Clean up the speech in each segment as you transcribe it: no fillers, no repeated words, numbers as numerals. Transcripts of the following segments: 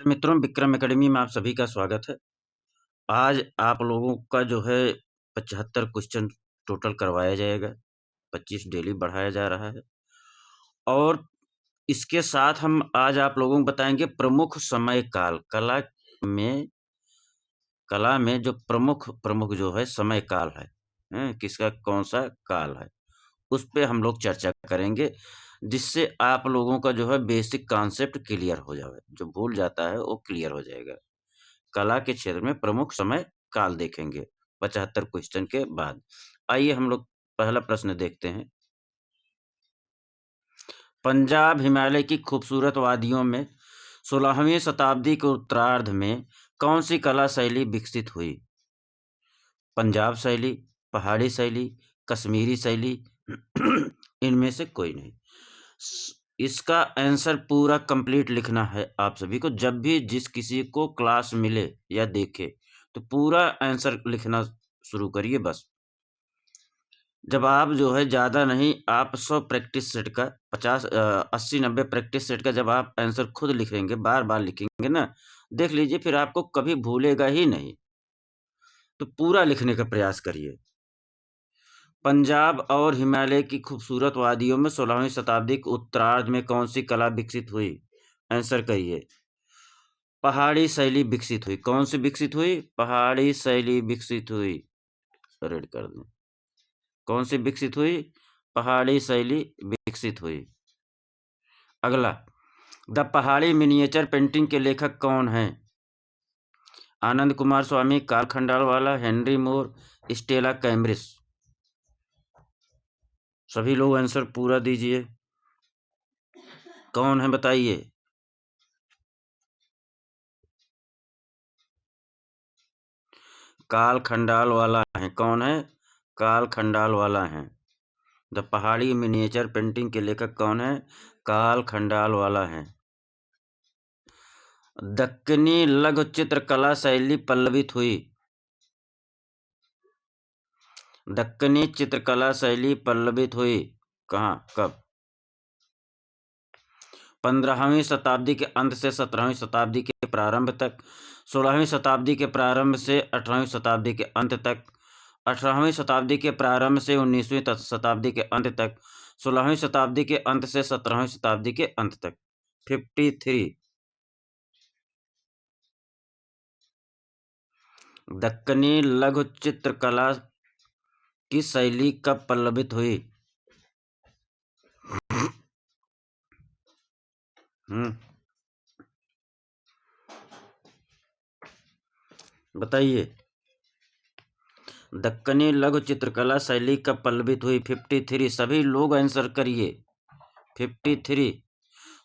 मित्रों, विक्रम एकेडमी में आप सभी का स्वागत है। आज आप लोगों का जो है 75 क्वेश्चन टोटल करवाया जाएगा। 25 डेली बढ़ाया जा रहा है और इसके साथ हम आज आप लोगों को बताएंगे प्रमुख समय काल। कला में जो प्रमुख जो है समय काल है, किसका कौन सा काल है, उस पे हम लोग चर्चा करेंगे, जिससे आप लोगों का जो है बेसिक कॉन्सेप्ट क्लियर हो जाए। जो भूल जाता है वो क्लियर हो जाएगा। कला के क्षेत्र में प्रमुख समय काल देखेंगे 75 क्वेश्चन के बाद। आइए हम लोग पहला प्रश्न देखते हैं। पंजाब हिमालय की खूबसूरत वादियों में 16वीं शताब्दी के उत्तरार्ध में कौन सी कला शैली विकसित हुई? पंजाब शैली, पहाड़ी शैली, कश्मीरी शैली, इनमें से कोई नहीं। इसका आंसर पूरा कंप्लीट लिखना है आप सभी को। जब भी जिस किसी को क्लास मिले या देखे तो पूरा आंसर लिखना शुरू करिए। बस जब आप जो है ज़्यादा नहीं, आप 100 प्रैक्टिस सेट का 80-90 प्रैक्टिस सेट का जब आप आंसर खुद लिखेंगे, बार बार लिखेंगे ना, देख लीजिए फिर आपको कभी भूलेगा ही नहीं। तो पूरा लिखने का प्रयास करिए। पंजाब और हिमालय की खूबसूरत वादियों में 16वीं शताब्दी के उत्तरार्ध में कौन सी कला विकसित हुई? आंसर करिए। पहाड़ी शैली विकसित हुई। कौन सी विकसित हुई? पहाड़ी शैली विकसित हुई। रेड कर दें। कौन सी विकसित हुई? पहाड़ी शैली विकसित हुई। अगला, द पहाड़ी मिनिएचर पेंटिंग के लेखक कौन हैं? आनंद कुमार स्वामी, कार्ल खंडालवाला, हेनरी मोर, स्टेला कैम्ब्रिज। सभी लोग आंसर पूरा दीजिए। कौन है बताइए। कार्ल खंडालवाला है। कौन है? कार्ल खंडालवाला हैं। द पहाड़ी मिनिएचर पेंटिंग के लेखक कौन है? कार्ल खंडालवाला हैं। दक्कनी लघु चित्रकला शैली पल्लवित हुई। दक्कनी चित्रकला शैली पल्लवित हुई कहाँ, कब? 15वीं शताब्दी के अंत से 17वीं शताब्दी के प्रारंभ तक, 16वीं शताब्दी के प्रारंभ से 18वीं शताब्दी के अंत तक, 18वीं शताब्दी के प्रारंभ से 19वीं शताब्दी के अंत तक, 16वीं शताब्दी के अंत से 17वीं शताब्दी के अंत तक। 53। दक्कनी लघु चित्रकला की शैली कब पल्लवित हुई? बताइए। दक्कनी लघु चित्रकला शैली कब पल्लवित हुई? 53। सभी लोग आंसर करिए। 53।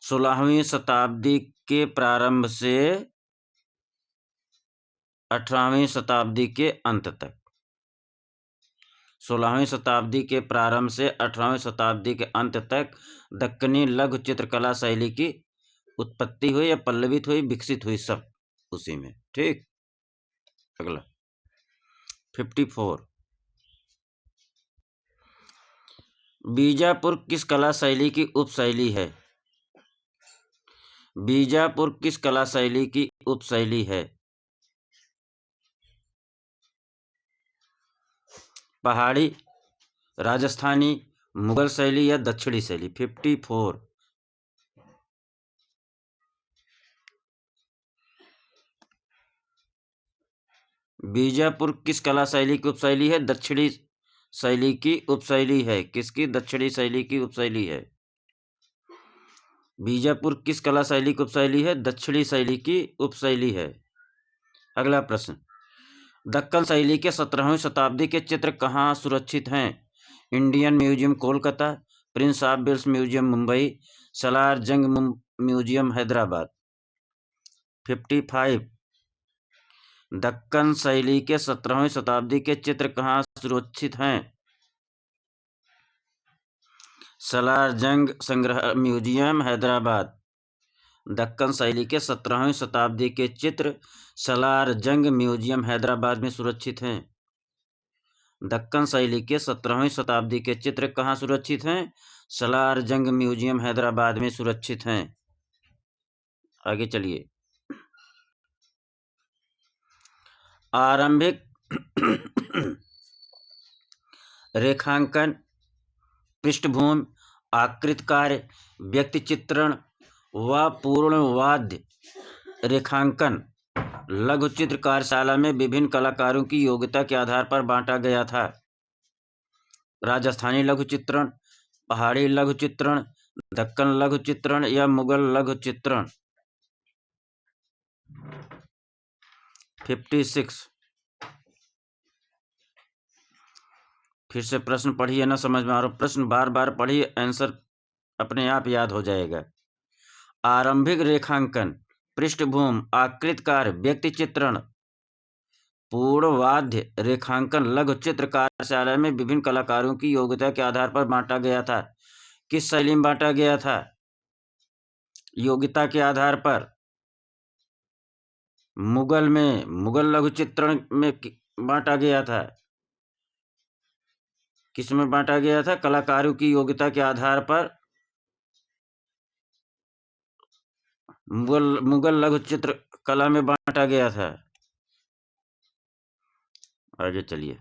16वीं शताब्दी के प्रारंभ से 18वीं शताब्दी के अंत तक। 16वीं शताब्दी के प्रारंभ से 18वीं शताब्दी के अंत तक दक्कनी लघु चित्रकला शैली की उत्पत्ति हुई या पल्लवित हुई, विकसित हुई, सब उसी में। ठीक। अगला 54। बीजापुर किस कला शैली की उपशैली है? बीजापुर किस कला शैली की उपशैली है? पहाड़ी, राजस्थानी, मुगल शैली या दक्षिणी शैली? 54। बीजापुर किस कला शैली की उपशैली है? दक्षिणी शैली की उपशैली है। किसकी? दक्षिणी शैली की उपशैली है। बीजापुर किस कला शैली की उपशैली है? दक्षिणी शैली की उपशैली है। अगला प्रश्न, दक्कन शैली के 17वीं शताब्दी के चित्र कहाँ सुरक्षित हैं? Indian museum Kolkata, Prince of Wales museum Mumbai, Salar Jung museum Hyderabad. 55। Deccan शैली के 17वीं शताब्दी के चित्र कहाँ सुरक्षित हैं? सलार जंग संग्रह म्यूजियम हैदराबाद। दक्कन शैली के 17वीं शताब्दी के चित्र सलार जंग म्यूजियम हैदराबाद में सुरक्षित हैं। दक्कन शैली के 17वीं शताब्दी के चित्र कहाँ सुरक्षित हैं? सलार जंग म्यूजियम हैदराबाद में सुरक्षित हैं। आगे चलिए। आरंभिक रेखांकन, पृष्ठभूमि, आकृति कार्य, व्यक्ति चित्रण व पूर्णवाद्य रेखांकन लघु चित्र कार्यशाला में विभिन्न कलाकारों की योग्यता के आधार पर बांटा गया था। राजस्थानी लघु चित्रण, पहाड़ी लघु चित्रण, दक्कन लघु चित्रण या मुगल लघु चित्रण। 56। फिर से प्रश्न पढ़िए, ना समझ में आ रहा प्रश्न बार बार पढ़िए, आंसर अपने आप याद हो जाएगा। आरंभिक रेखांकन, पृष्ठभूमि, आकृति कार्य, व्यक्ति चित्रण, पूर्णवाद्य रेखांकन लघु चित्र कार्यशाला में विभिन्न कलाकारों की योग्यता के आधार पर बांटा गया था। किस शैली में बांटा गया था? योग्यता के आधार पर मुगल लघु चित्रण में बांटा गया था। किस में बांटा गया था? कलाकारों की योग्यता के आधार पर मुगल लघु चित्र कला में बांटा गया था। आगे चलिए।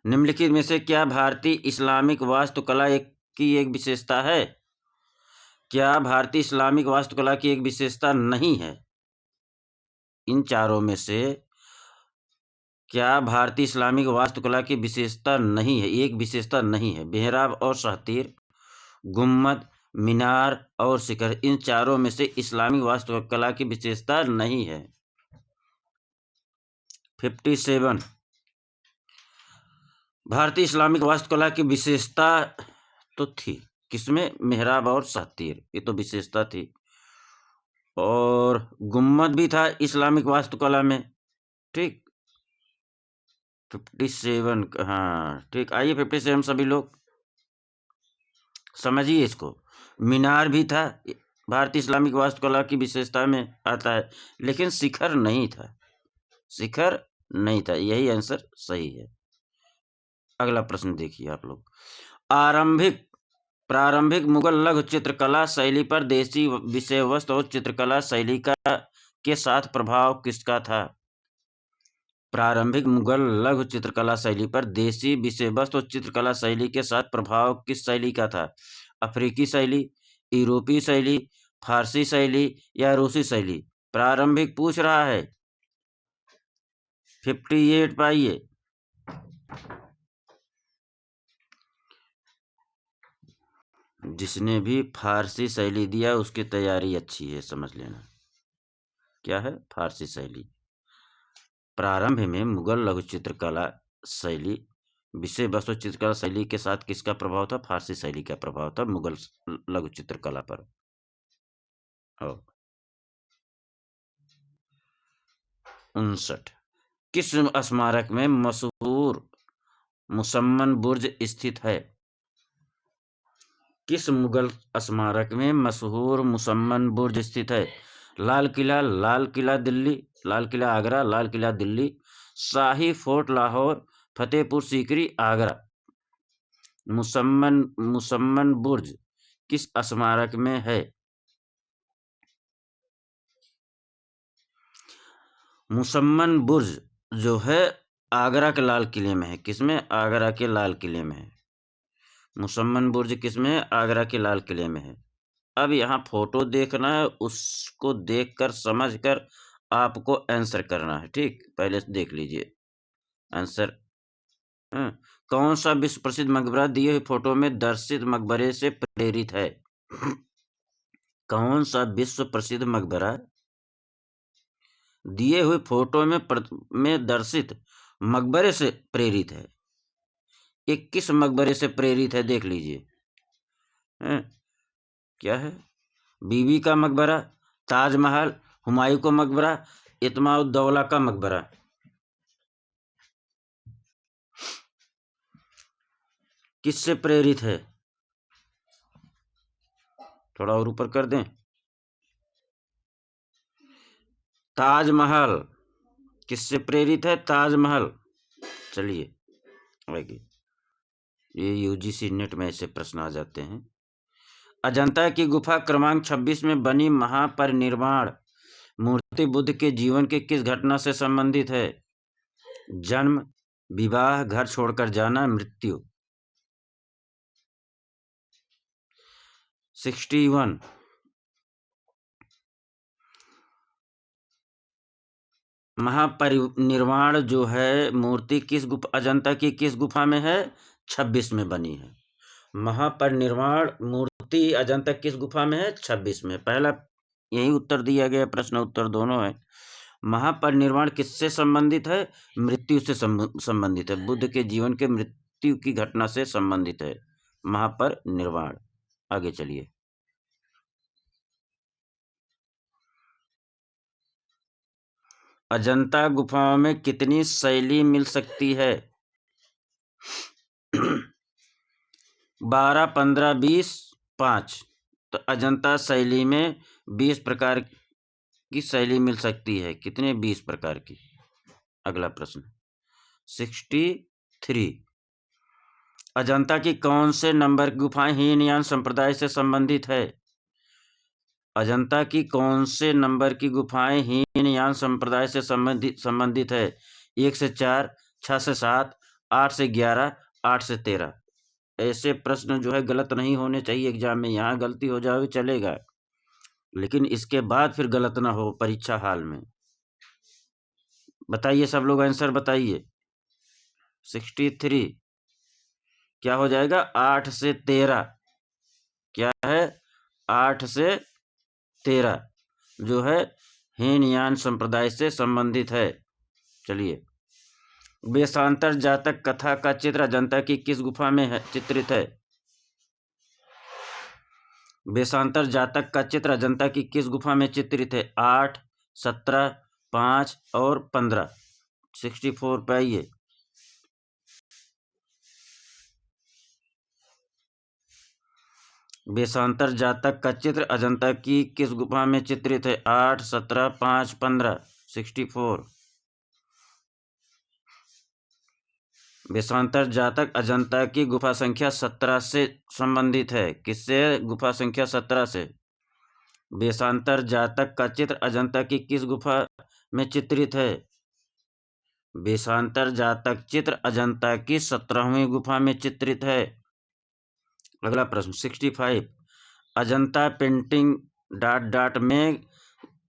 निम्नलिखित में से क्या भारतीय इस्लामिक वास्तुकला की एक विशेषता है? क्या भारतीय इस्लामिक वास्तुकला की एक विशेषता नहीं है? इन चारों में से क्या भारतीय इस्लामिक वास्तुकला की विशेषता नहीं है? एक विशेषता नहीं है। मेहराब और सहतीर, गुम्मद, मीनार और शिखर, इन चारों में से इस्लामिक वास्तुकला की विशेषता नहीं है। 57। भारतीय इस्लामिक वास्तुकला की विशेषता तो थी किसमें? मेहराब और सहतीर, ये तो विशेषता थी। और गुम्मद भी था इस्लामिक वास्तुकला में। ठीक, 57। हाँ ठीक, आइए 57 सभी लोग समझिए इसको। मीनार भी था, भारतीय इस्लामिक वास्तुकला की विशेषता में आता है, लेकिन शिखर नहीं था। शिखर नहीं था, यही आंसर सही है। अगला प्रश्न देखिए आप लोग। प्रारंभिक मुगल लघु चित्रकला शैली पर देसी विषय वस्तु और चित्रकला शैली के साथ प्रभाव किसका था? प्रारंभिक मुगल लघु चित्रकला शैली पर देसी विषय वस्तु और चित्रकला शैली के साथ प्रभाव किस शैली का था? अफ्रीकी शैली, यूरोपीय शैली, फारसी शैली या रूसी शैली? प्रारंभिक पूछ रहा है। 58 पाइए। जिसने भी फारसी शैली दिया उसकी तैयारी अच्छी है, समझ लेना। क्या है? फारसी शैली। प्रारंभ में मुगल लघु चित्रकला शैली विषय वस्तु चित्रकला शैली के साथ किसका प्रभाव था? फारसी शैली का प्रभाव था मुगल लघु चित्रकला पर। 59। किस स्मारक में मशहूर मुसम्मन बुर्ज स्थित है? किस मुगल स्मारक में मशहूर मुसम्मन बुर्ज स्थित है? लाल किला दिल्ली, लाल किला आगरा, लाल किला दिल्ली, शाही फोर्ट लाहौर, फतेहपुर सीकरी आगरा। मुसम्मन बुर्ज किस स्मारक में है? मुसम्मन बुर्ज जो है आगरा के लाल किले में है। किसमें? आगरा के लाल किले में है। मुसम्मन बुर्ज किसमें? आगरा के लाल किले में है। अब यहाँ फोटो देखना है, उसको देखकर समझकर आपको आंसर करना है। ठीक, पहले से देख लीजिए आंसर। कौन सा विश्व प्रसिद्ध मकबरा दिए हुए फोटो में दर्शित मकबरे से प्रेरित है? कौन सा विश्व प्रसिद्ध मकबरा दिए हुए फोटो में दर्शित मकबरे से प्रेरित है? ये किस मकबरे से प्रेरित है देख लीजिए। क्या है? बीबी का मकबरा, ताजमहल, हुमायूं का मकबरा, इत्माउद्दौला का मकबरा। किससे प्रेरित है? थोड़ा और ऊपर कर दें। ताजमहल किससे प्रेरित है? ताजमहल। चलिए आगे, ये यूजीसी नेट में ऐसे प्रश्न आ जाते हैं। अजंता की गुफा क्रमांक 26 में बनी महापरिनिर्वाण मूर्ति बुद्ध के जीवन के किस घटना से संबंधित है? जन्म, विवाह, घर छोड़कर जाना, मृत्यु। 61। महापरिनिर्वाण जो है मूर्ति किस गुफा, अजंता की किस गुफा में है? 26 में बनी है। महापरिनिर्वाण मूर्ति अजंता किस गुफा में है? 26 में। पहला यही उत्तर दिया गया, प्रश्न उत्तर दोनों है। महापरिनिर्वाण किससे संबंधित है? मृत्यु से संबंधित है। बुद्ध के जीवन के मृत्यु की घटना से संबंधित है महापरिनिर्वाण। आगे चलिए। अजंता गुफाओं में कितनी शैली मिल सकती है? 12, 15, 20, 5। तो अजंता शैली में 20 प्रकार की शैली मिल सकती है। कितने? 20 प्रकार की। अगला प्रश्न 63। अजंता की कौन से नंबर की गुफाएं हीनयान संप्रदाय से संबंधित है? अजंता की कौन से नंबर की गुफाएं हीनयान संप्रदाय से संबंधित है? 1 से 4, 6 से 7, 8 से 11, 8 से 13। ऐसे प्रश्न जो है गलत नहीं होने चाहिए एग्जाम में। यहाँ गलती हो जाए चलेगा, लेकिन इसके बाद फिर गलत ना हो परीक्षा हाल में। बताइए सब लोग, आंसर बताइए। 63 क्या हो जाएगा? 8 से 13। क्या है? 8 से 13 जो है हीनयान संप्रदाय से संबंधित है। चलिए, वेशांतर जातक कथा का चित्र अजंता की किस गुफा में है चित्रित है? वेशांतर जातक का चित्र अजंता की किस गुफा में चित्रित है? 8, 17, 5 और 15। 64 पे आइए। वेशांतर जातक का चित्र अजंता की किस गुफा में चित्रित है? 8, 17, 5, 15। 64। वेशांतर जातक अजंता की गुफा संख्या 17 से संबंधित है। किससे? गुफा संख्या 17 से। वेशांतर जातक का चित्र अजंता की किस गुफा में चित्रित है? वेशांतर जातक चित्र अजंता की 17वीं गुफा में चित्रित है। अगला प्रश्न 65। अजंता पेंटिंग ... में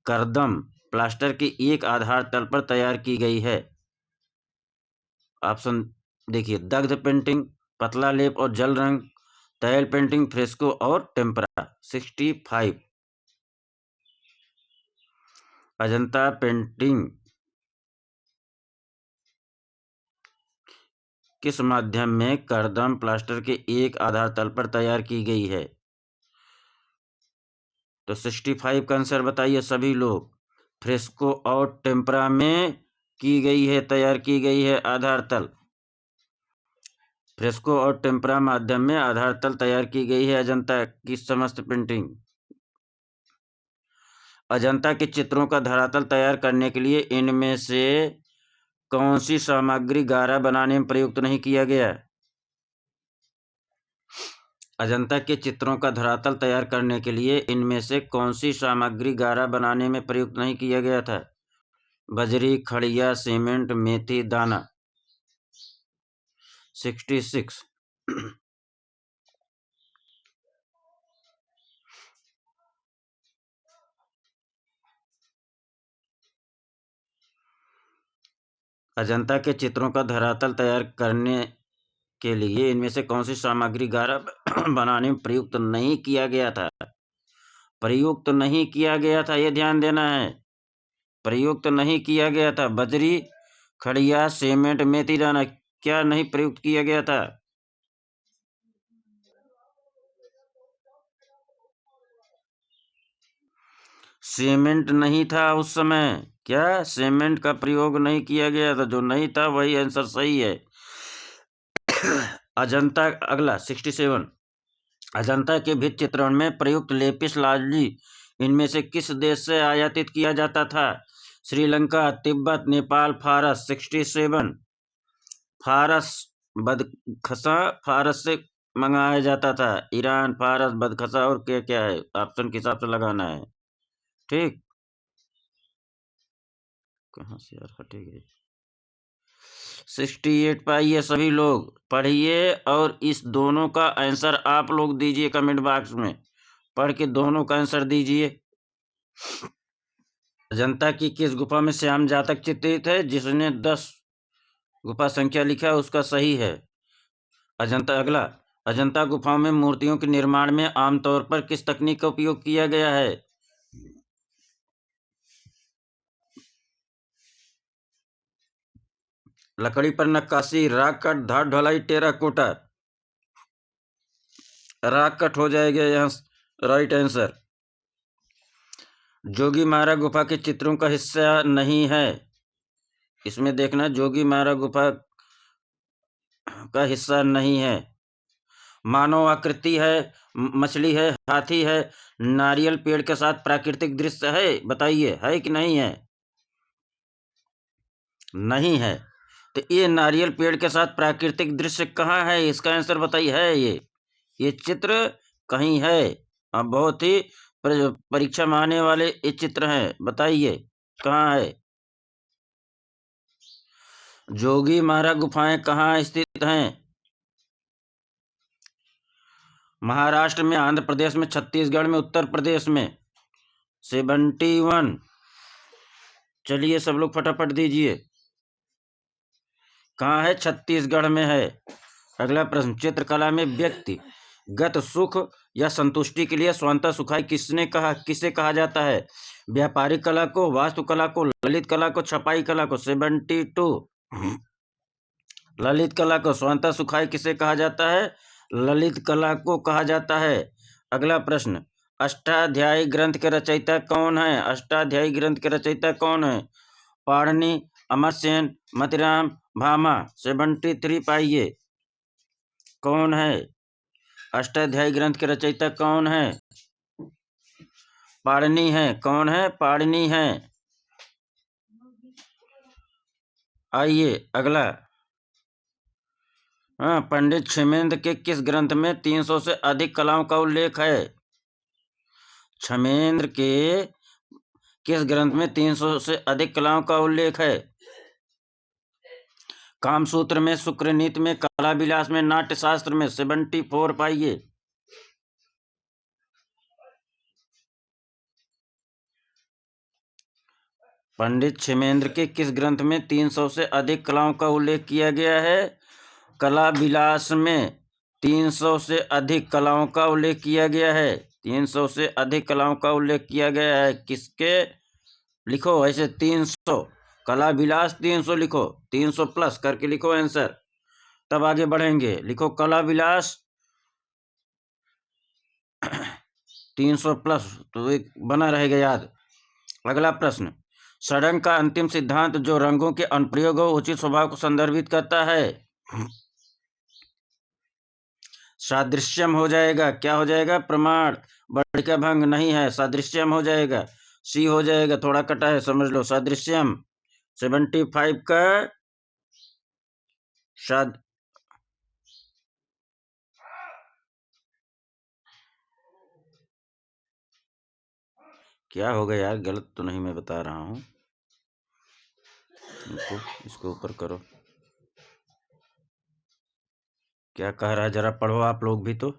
करदम प्लास्टर की एक आधार तल पर तैयार की गई है। ऑप्शन देखिए, दग्ध पेंटिंग, पतला लेप और जल रंग, तैल पेंटिंग, फ्रेस्को और टेम्परा। 65। अजंता पेंटिंग किस माध्यम में करदम प्लास्टर के एक आधार तल पर तैयार की गई है? तो 65 का आंसर बताइए सभी लोग। फ्रेस्को और टेम्परा में की गई है, तैयार की गई है आधार तल। फ्रेस्को और टेम्परा माध्यम में आधार तल तैयार की गई है अजंता की समस्त पेंटिंग। अजंता के चित्रों का धरातल तैयार करने के लिए इनमें से कौन सी सामग्री गारा बनाने में प्रयुक्त नहीं किया गया? अजंता के चित्रों का धरातल तैयार करने के लिए इनमें से कौन सी सामग्री गारा बनाने में प्रयुक्त नहीं किया गया था? बजरी, खड़िया, सीमेंट, मेथी दाना। 66। अजंता के चित्रों का धरातल तैयार करने के लिए इनमें से कौन सी सामग्री गारा बनाने में प्रयुक्त नहीं किया गया था? प्रयुक्त नहीं किया गया था, ये ध्यान देना है। प्रयुक्त नहीं किया गया था। बजरी, खड़िया, सीमेंट, मेथी दाना क्या नहीं प्रयुक्त किया गया था? सीमेंट नहीं था उस समय। क्या? सीमेंट का प्रयोग नहीं किया गया था। जो नहीं था वही आंसर सही है। अजंता, अगला 67। अजंता के भित्ति चित्रण में प्रयुक्त लेपिस लाजली इनमें से किस देश से आयातित किया जाता था? श्रीलंका, तिब्बत, नेपाल, फारस। 67। फारस, बदखसा फारस से मंगाया जाता था। ईरान, फारस, बदखसा और क्या क्या है, ऑप्शन के हिसाब से लगाना है। ठीक। कहाँ से यार हटे गए। 68 पाइए सभी लोग पढ़िए और इस दोनों का आंसर आप लोग दीजिए कमेंट बॉक्स में, पढ़ के दोनों का आंसर दीजिए। अजंता की किस गुफा में श्याम जातक चित्रित है? जिसने 10 गुफा संख्या लिखा है उसका सही है। अगला, अजंता गुफाओं में मूर्तियों के निर्माण में आमतौर पर किस तकनीक का उपयोग किया गया है? लकड़ी पर नक्काशी, राग कट, धार ढलाई, टेराकोटा। राग कट हो जाएगा यहाँ राइट आंसर। जोगी मारा गुफा के चित्रों का हिस्सा नहीं है। इसमें देखना जोगी मारा गुफा का हिस्सा नहीं है। मानव आकृति है, मछली है, हाथी है, नारियल पेड़ के साथ प्राकृतिक दृश्य है, बताइए है कि नहीं है? नहीं है। तो ये नारियल पेड़ के साथ प्राकृतिक दृश्य कहाँ है? इसका आंसर बताइए। है ये चित्र कहीं है? अब बहुत ही परीक्षा में आने वाले ये चित्र हैं, बताइए कहाँ है? जोगी मारा गुफाएं कहाँ स्थित हैं? महाराष्ट्र में, आंध्र प्रदेश में, छत्तीसगढ़ में, उत्तर प्रदेश में। 71। चलिए सब लोग फटाफट दीजिए। कहाँ है? छत्तीसगढ़ में है। अगला प्रश्न, चित्रकला में व्यक्तिगत सुख या संतुष्टि के लिए स्वांतः सुखाई किसे कहा जाता है? व्यापारिक कला को, वास्तुकला को, ललित कला को, छपाई कला को। 72। ललित कला को स्वांतः सुखाई किसे कहा जाता है? ललित कला को कहा जाता है। अगला प्रश्न, अष्टाध्यायी ग्रंथ के रचयिता कौन है? अष्टाध्यायी ग्रंथ के रचयिता कौन है? पाणिनि, अमरसेन, मतिराम, भामा। 73 पाइए कौन है? अष्टाध्यायी ग्रंथ के रचयिता कौन है? पाणिनि है। कौन है? पाणिनि है। आइए अगला, पंडित क्षमेंद्र के किस ग्रंथ में 300 से अधिक कलाओं का उल्लेख है? क्षमेंद्र के किस ग्रंथ में 300 से अधिक कलाओं का उल्लेख है? कामसूत्र में, शुक्रनीति में, कला विलास में, नाट्य शास्त्र में। 74 पाइए। पंडित क्षमेंद्र के किस ग्रंथ में 300 से अधिक कलाओं का उल्लेख किया गया है? कला विलास में 300 से अधिक कलाओं का उल्लेख किया गया है। 300 से अधिक कलाओं का उल्लेख किया गया है। किसके? लिखो ऐसे 300, कला विलास 300 लिखो, 300 प्लस करके लिखो आंसर, तब आगे बढ़ेंगे। लिखो कला विलास 300 प्लस, तो एक बना रहेगा याद। अगला प्रश्न, षड्ंग का अंतिम सिद्धांत जो रंगों के अनुप्रयोग और उचित स्वभाव को संदर्भित करता है? सादृश्यम हो जाएगा। क्या हो जाएगा? प्रमाण। बड़का भंग नहीं है, सादृश्यम हो जाएगा। सी हो जाएगा, थोड़ा कटा है समझ लो, सादृश्यम। 75 का शाद क्या होगा यार? गलत तो नहीं मैं बता रहा हूँ। इसको ऊपर करो। क्या कह रहा है जरा पढ़ो आप लोग भी तो।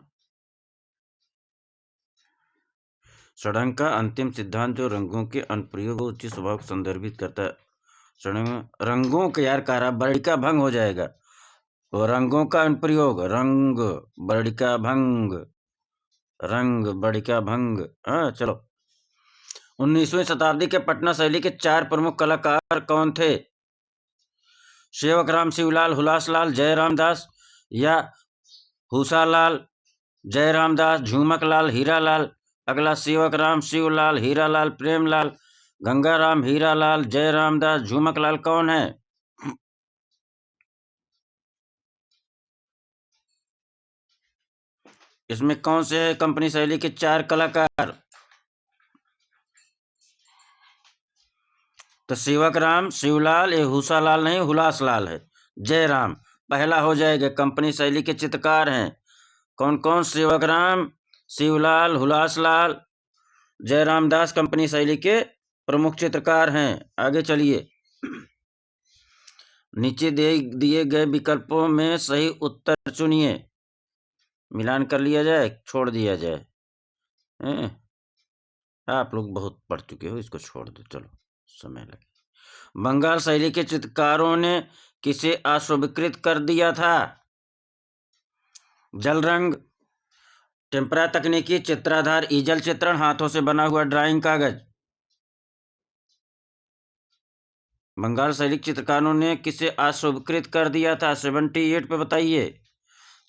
षड्ंग का अंतिम सिद्धांत जो रंगों के अनुप्रयोग और उचित स्वभाव को संदर्भित करता है। षड्ंग रंगों के यार कह रहा, बड़का भंग हो जाएगा। तो रंगों का अनुप्रयोग, रंग बड़का भंग, रंग बड़का भंग। हाँ चलो। 19वीं शताब्दी के पटना शैली के 4 प्रमुख कलाकार कौन थे? सेवकराम, शिवलाल, हुलासलाल, जयराम दास या हुसालाल, जयराम दास, झुमकलाल, हीरालाल। अगला, सेवकराम, शिवलाल, हीरालाल, प्रेमलाल, गंगाराम, हीरालाल, जयराम दास, झुमकलाल। कौन है? इसमें कौन से कंपनी शैली के 4 कलाकार? तो सेवकराम, शिवलाल, ये हुसालाल नहीं, हुलासलाल है। जयराम पहला हो जाएगा। कंपनी शैली के चित्रकार हैं कौन कौन? सेवकराम, शिवलाल, हुलासलाल, जयराम दास कंपनी शैली के प्रमुख चित्रकार हैं। आगे चलिए। नीचे दिए गए विकल्पों में सही उत्तर चुनिए। मिलान कर लिया जाए, छोड़ दिया जाए? आप लोग बहुत पढ़ चुके हो, इसको छोड़ दो, चलो समय लगे। बंगाल शैली के चित्रकारों ने किसे अस्वीकृत कर दिया था? जल रंग, टेम्परा तकनीकी, चित्राधार, ईजल चित्रण, हाथों से बना हुआ ड्राइंग कागज। बंगाल शैली चित्रकारों ने किसे अस्वीकृत कर दिया था? 78 पे बताइए।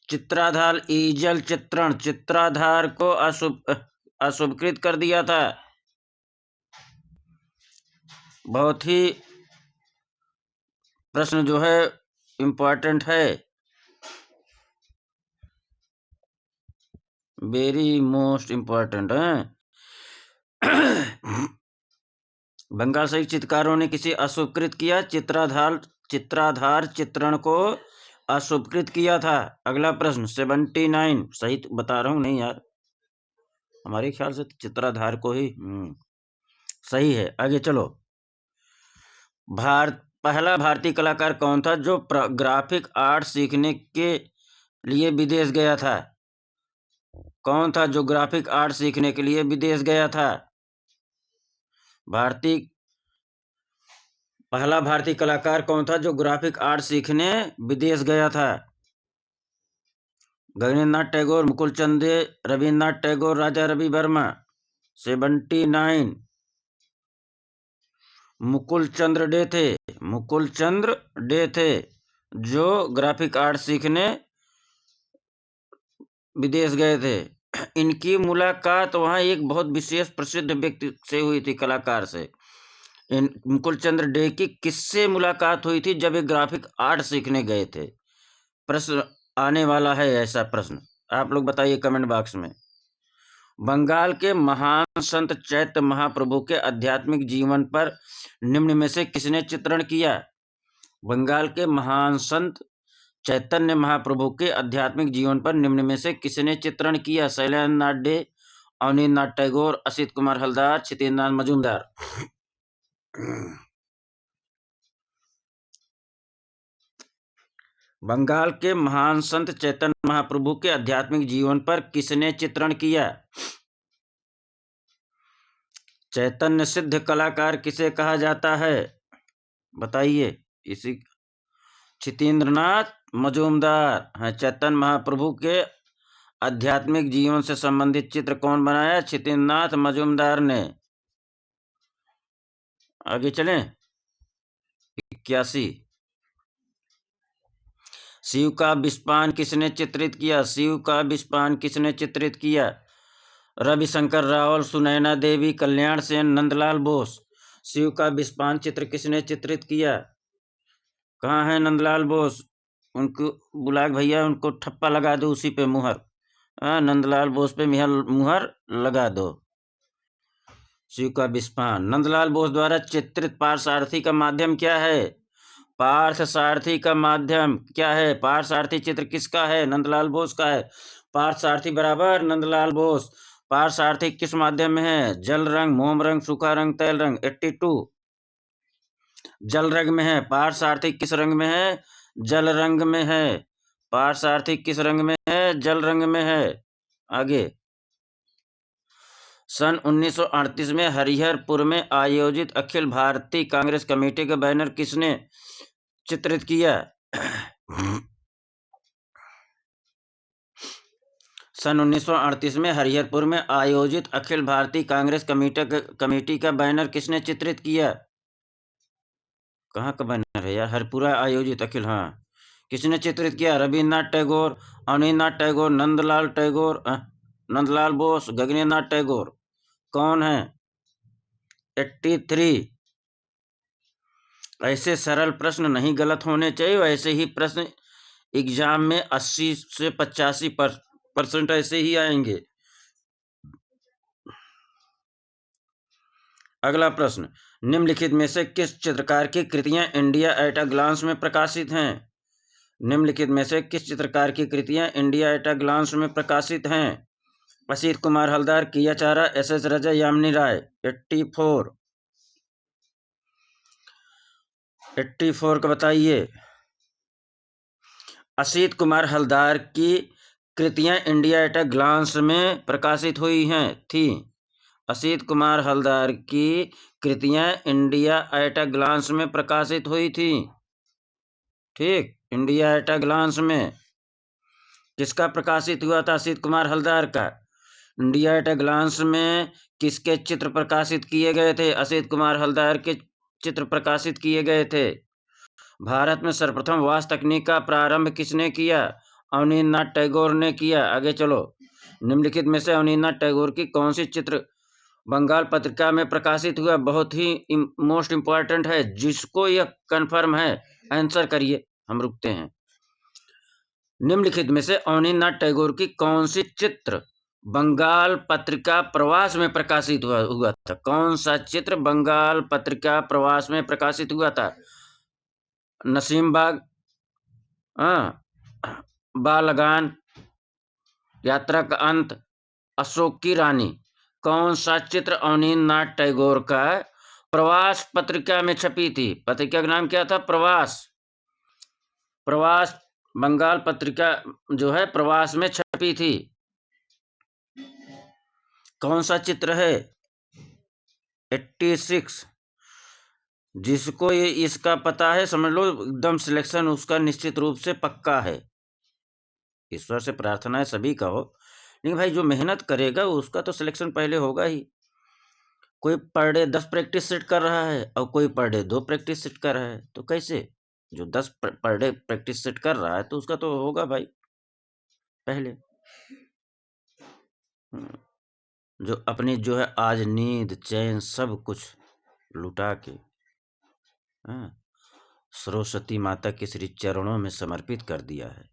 चित्राधार, ईजल चित्रण, चित्राधार को अस्वीकृत कर दिया था। बहुत ही प्रश्न जो है इम्पोर्टेंट है, वेरी मोस्ट इम्पोर्टेंट है। बंगाल शैली चित्रकारों ने किसे अस्वीकृत किया? चित्राधार चित्रण को अस्वीकृत किया था। अगला प्रश्न 79, सही बता रहा हूँ नहीं यार, हमारे ख्याल से चित्राधार को ही सही है। आगे चलो। पहला भारतीय कलाकार कौन था जो ग्राफिक आर्ट सीखने के लिए विदेश गया था? कौन था जो ग्राफिक आर्ट सीखने के लिए विदेश गया था? पहला भारतीय कलाकार कौन था जो ग्राफिक आर्ट सीखने विदेश गया था? गगनेंद्रनाथ टैगोर, मुकुल चंद, रविन्द्रनाथ टैगोर, राजा रवि वर्मा। 79, मुकुल चंद्र डे थे जो ग्राफिक आर्ट सीखने विदेश गए थे। इनकी मुलाकात वहाँ एक बहुत विशेष प्रसिद्ध व्यक्ति से हुई थी, कलाकार से। मुकुल चंद्र डे की किससे मुलाकात हुई थी जब ये ग्राफिक आर्ट सीखने गए थे? प्रश्न आने वाला है ऐसा प्रश्न, आप लोग बताइए कमेंट बॉक्स में। बंगाल के महान संत चैतन्य महाप्रभु के आध्यात्मिक जीवन पर निम्न में से किसने चित्रण किया? बंगाल के महान संत चैतन्य महाप्रभु के आध्यात्मिक जीवन पर निम्न में से किसने चित्रण किया? शैलेंद्र नाथ डे, अवनींद्रनाथ टैगोर, असित कुमार हलदार, छितेंद्रनाथ मजूमदार। बंगाल के महान संत चैतन्य महाप्रभु के आध्यात्मिक जीवन पर किसने चित्रण किया? चैतन्य सिद्ध कलाकार किसे कहा जाता है? बताइए। इसी छितेंद्रनाथ मजूमदार हैं। चैतन्य महाप्रभु के आध्यात्मिक जीवन से संबंधित चित्र कौन बनाया? छितेंद्रनाथ मजूमदार ने। आगे चलें। 81, शिव का विषपान किसने चित्रित किया? शिव का विषपान किसने चित्रित किया? रविशंकर रावल, सुनैना देवी, कल्याण सेन, नंदलाल बोस। शिव का विषपान चित्र किसने चित्रित किया? कहाँ है नंदलाल बोस? उनको बुला भैया, उनको ठप्पा लगा दो उसी पे मुहर। नंदलाल बोस पे मुहर लगा दो। शिव का विषपान। नंदलाल बोस द्वारा चित्रित पार्थसारथी का माध्यम क्या है? पार्थसारथी का माध्यम क्या है? पार्थसारथी चित्र किसका है? नंदलाल बोस का है। पार्थसारथी बराबर नंदलाल बोस। पार्थसारथी किस माध्यम में है? जल रंग, मोम रंग, सूखा रंग, तैल रंग। 82, जल रंग में है। पार्थसारथी किस रंग में है? जल रंग में है। पार्थसारथी किस रंग में है? जल रंग में है। आगे। सन 1938 में हरिहरपुर में आयोजित अखिल भारतीय कांग्रेस कमेटी का बैनर किसने चित्रित किया? सन 1938 में हरिहरपुर में आयोजित अखिल भारतीय कांग्रेस कमेटी का बैनर किसने चित्रित किया? कहाँ का बैनर है यार? हरिपुरा आयोजित अखिल, हाँ। किसने चित्रित किया? रविन्द्रनाथ टैगोर, अवनींद्रनाथ टैगोर, नंदलाल टैगोर, नंदलाल बोस, गगनेंद्रनाथ टैगोर। कौन है? 83। ऐसे सरल प्रश्न नहीं गलत होने चाहिए, ऐसे ही प्रश्न एग्जाम में 80 से 85% ऐसे ही आएंगे। अगला प्रश्न, निम्नलिखित में से किस चित्रकार की कृतियां इंडिया एट अ ग्लांस में प्रकाशित हैं? निम्नलिखित में से किस चित्रकार की कृतियां इंडिया एट अ ग्लांस में प्रकाशित हैं? असित कुमार हलदार, किया चारा, एस रजा, यामिनी राय। 84, 84 का बताइए। असित कुमार हलदार की कृतियां इंडिया एट अ ग्लांस में प्रकाशित हुई हैं थी। असित कुमार हलदार की कृतियां इंडिया एट अ ग्लांस में प्रकाशित हुई थी। ठीक, इंडिया एट अ ग्लांस में किसका प्रकाशित हुआ था? असित कुमार हलदार का। इंडिया एट अ ग्लांस में किसके चित्र प्रकाशित किए गए थे? असित कुमार हलदार के चित्र प्रकाशित किए गए थे। भारत में सर्वप्रथम वास तकनीक का प्रारंभ किसने किया? अवनींद्रनाथ टैगोर ने किया। आगे चलो। निम्नलिखित में से अवनींद्रनाथ टैगोर की कौन सी चित्र बंगाल पत्रिका में प्रकाशित हुआ? बहुत ही मोस्ट इंपॉर्टेंट है, जिसको यह कंफर्म है आंसर करिए, हम रुकते हैं। निम्नलिखित में से अवनींद्रनाथ टैगोर की कौन सी चित्र बंगाल पत्रिका प्रवास में प्रकाशित हुआ था? कौन सा चित्र बंगाल पत्रिका प्रवास में प्रकाशित हुआ था? नसीम बाग, बालगान, यात्रा का अंत, अशोक की रानी। कौन सा चित्र अवनींद्रनाथ टैगोर का प्रवास पत्रिका में छपी थी? पत्रिका का नाम क्या था? प्रवास। प्रवास बंगाल पत्रिका जो है प्रवास में छपी थी। कौन सा चित्र है? 86। जिसको ये इसका पता है समझ लो एकदम सिलेक्शन उसका निश्चित रूप से पक्का है। ईश्वर से प्रार्थना है सभी का हो, लेकिन भाई जो मेहनत करेगा उसका तो सिलेक्शन पहले होगा ही। कोई पर डे 10 प्रैक्टिस सेट कर रहा है और कोई पर डे 2 प्रैक्टिस सेट कर रहा है, तो कैसे? जो 10 पर डे प्रैक्टिस सेट कर रहा है तो उसका तो होगा भाई पहले। जो अपनी जो है आज नींद चैन सब कुछ लुटा के सरस्वती माता के श्री चरणों में समर्पित कर दिया है,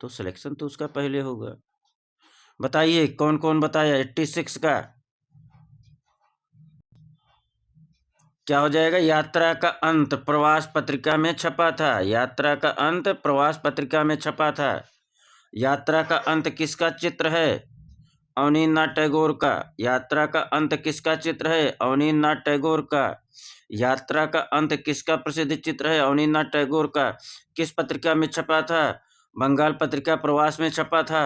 तो सिलेक्शन तो उसका पहले होगा। बताइए कौन कौन बताया 86 का? क्या हो जाएगा? यात्रा का अंत प्रवास पत्रिका में छपा था। यात्रा का अंत प्रवास पत्रिका में छपा था। यात्रा का अंत किसका चित्र है? अवनींद्रनाथ टैगोर का। यात्रा का अंत किसका चित्र है? अवनींद्रनाथ टैगोर का। यात्रा का अंत किसका प्रसिद्ध चित्र है? अवनींद्रनाथ टैगोर का। किस पत्रिका में छपा था? बंगाल पत्रिका प्रवास में छपा था।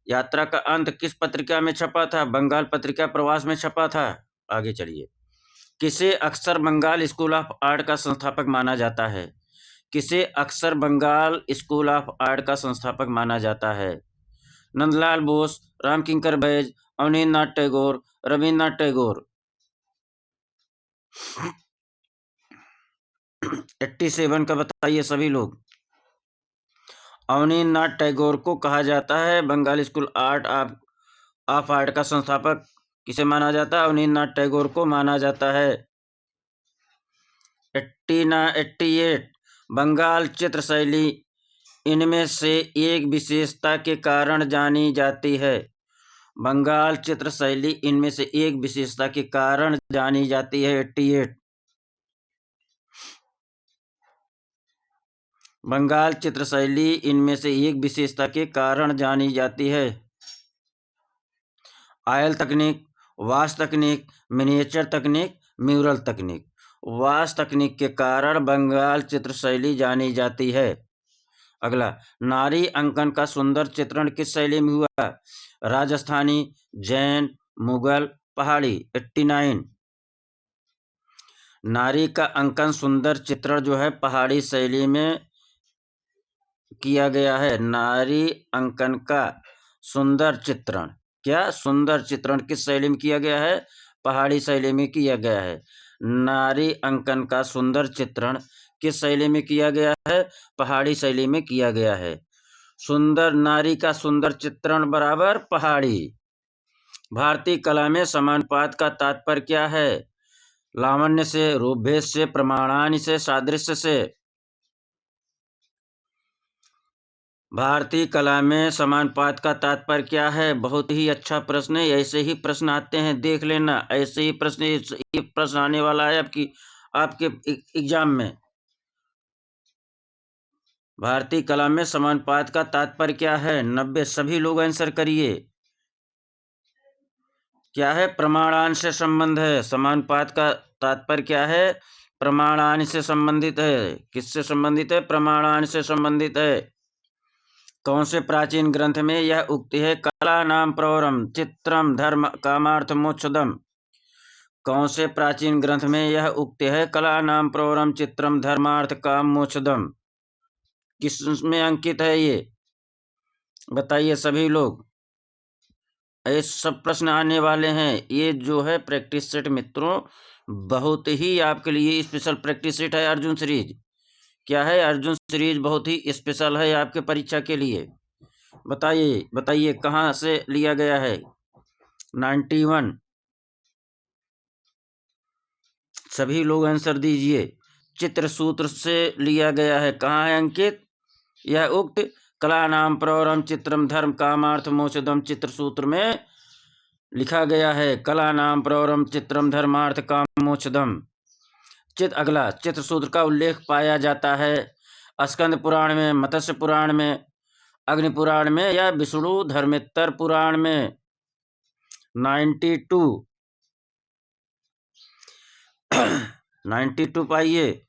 यात्रा का अंत किस पत्रिका में छपा था? बंगाल पत्रिका प्रवास में छपा था। आगे चलिए। किसे अक्सर बंगाल स्कूल ऑफ आर्ट का संस्थापक माना जाता है? किसे अक्सर बंगाल स्कूल ऑफ आर्ट का संस्थापक माना जाता है? नंदलाल बोस, रामकिंकर बैज, अवनींद्रनाथ टैगोर, रविन्द्रनाथ टैगोर। 87 का बताइए सभी लोग। अवनींद्रनाथ टैगोर को कहा जाता है बंगाल स्कूल ऑफ आर्ट का संस्थापक। किसे माना जाता है? अवनींद्रनाथ टैगोर को माना जाता है। 88 बंगाल चित्र शैली इनमें से एक विशेषता के कारण जानी जाती है। बंगाल चित्र शैली इनमें से एक विशेषता के कारण जानी जाती है। 88 बंगाल चित्र शैली इनमें से एक विशेषता के कारण जानी जाती है। आयल तकनीक, वाश तकनीक, मिनिएचर तकनीक, म्यूरल तकनीक। वाश तकनीक के कारण बंगाल चित्र शैली जानी जाती है। अगला, नारी अंकन का सुंदर चित्रण किस शैली में हुआ? राजस्थानी, जैन, मुगल, पहाड़ी। 89 नारी का अंकन सुंदर चित्रण जो है पहाड़ी शैली में किया गया है। नारी अंकन का सुंदर चित्रण, क्या सुंदर चित्रण किस शैली में किया गया है? पहाड़ी शैली में किया गया है। नारी अंकन का सुंदर चित्रण किस शैली में किया गया है? पहाड़ी शैली में किया गया है। सुंदर नारी का सुंदर चित्रण बराबर पहाड़ी। भारतीय कला में समानुपात का तात्पर्य क्या है? लावण्य से, रूपभेद से, प्रमाणानि से, सादृश्य से। भारतीय कला में समानुपात का तात्पर्य क्या है? बहुत ही अच्छा प्रश्न है। ऐसे ही प्रश्न आते हैं, देख लेना। ऐसे ही प्रश्न आने वाला है आपके एग्जाम में। भारतीय कला में समानुपात का तात्पर्य क्या है? 90 सभी लोग आंसर करिए। क्या है? प्रमाणांश से संबंध है। समानुपात का तात्पर्य क्या है? प्रमाणानि से संबंधित है। किससे संबंधित है? प्रमाणानि से संबंधित है। कौन से प्राचीन ग्रंथ में यह उक्ति है? कला नाम प्रवरम चित्रम धर्म कामार्थ मोक्षदम। कौन से प्राचीन ग्रंथ में यह उक्ति है? कला नाम प्रवरम चित्रम धर्मार्थ काम मोक्षदम। किसमें अंकित है ये? बताइए सभी लोग। ये सब प्रश्न आने वाले हैं। ये जो है प्रैक्टिस सेट मित्रों, बहुत ही आपके लिए स्पेशल प्रैक्टिस सेट है। अर्जुन सीरीज क्या है? अर्जुन सीरीज बहुत ही स्पेशल है आपके परीक्षा के लिए। बताइए बताइए कहाँ से लिया गया है? 91। सभी लोग आंसर दीजिए। चित्र सूत्र से लिया गया है। कहाँ है अंकित? यह उक्त कला नाम प्रवरम चित्रम धर्म कामार्थ मोक्षदम चित्र सूत्र में लिखा गया है। कला नाम प्रवरम चित्रम धर्मार्थ काम मोक्षदम। अगला चित्र सूत्र का उल्लेख पाया जाता है स्कंद पुराण में, मत्स्य पुराण में, अग्नि पुराण में या विष्णु धर्मेत्तर पुराण में। 92 पाइए।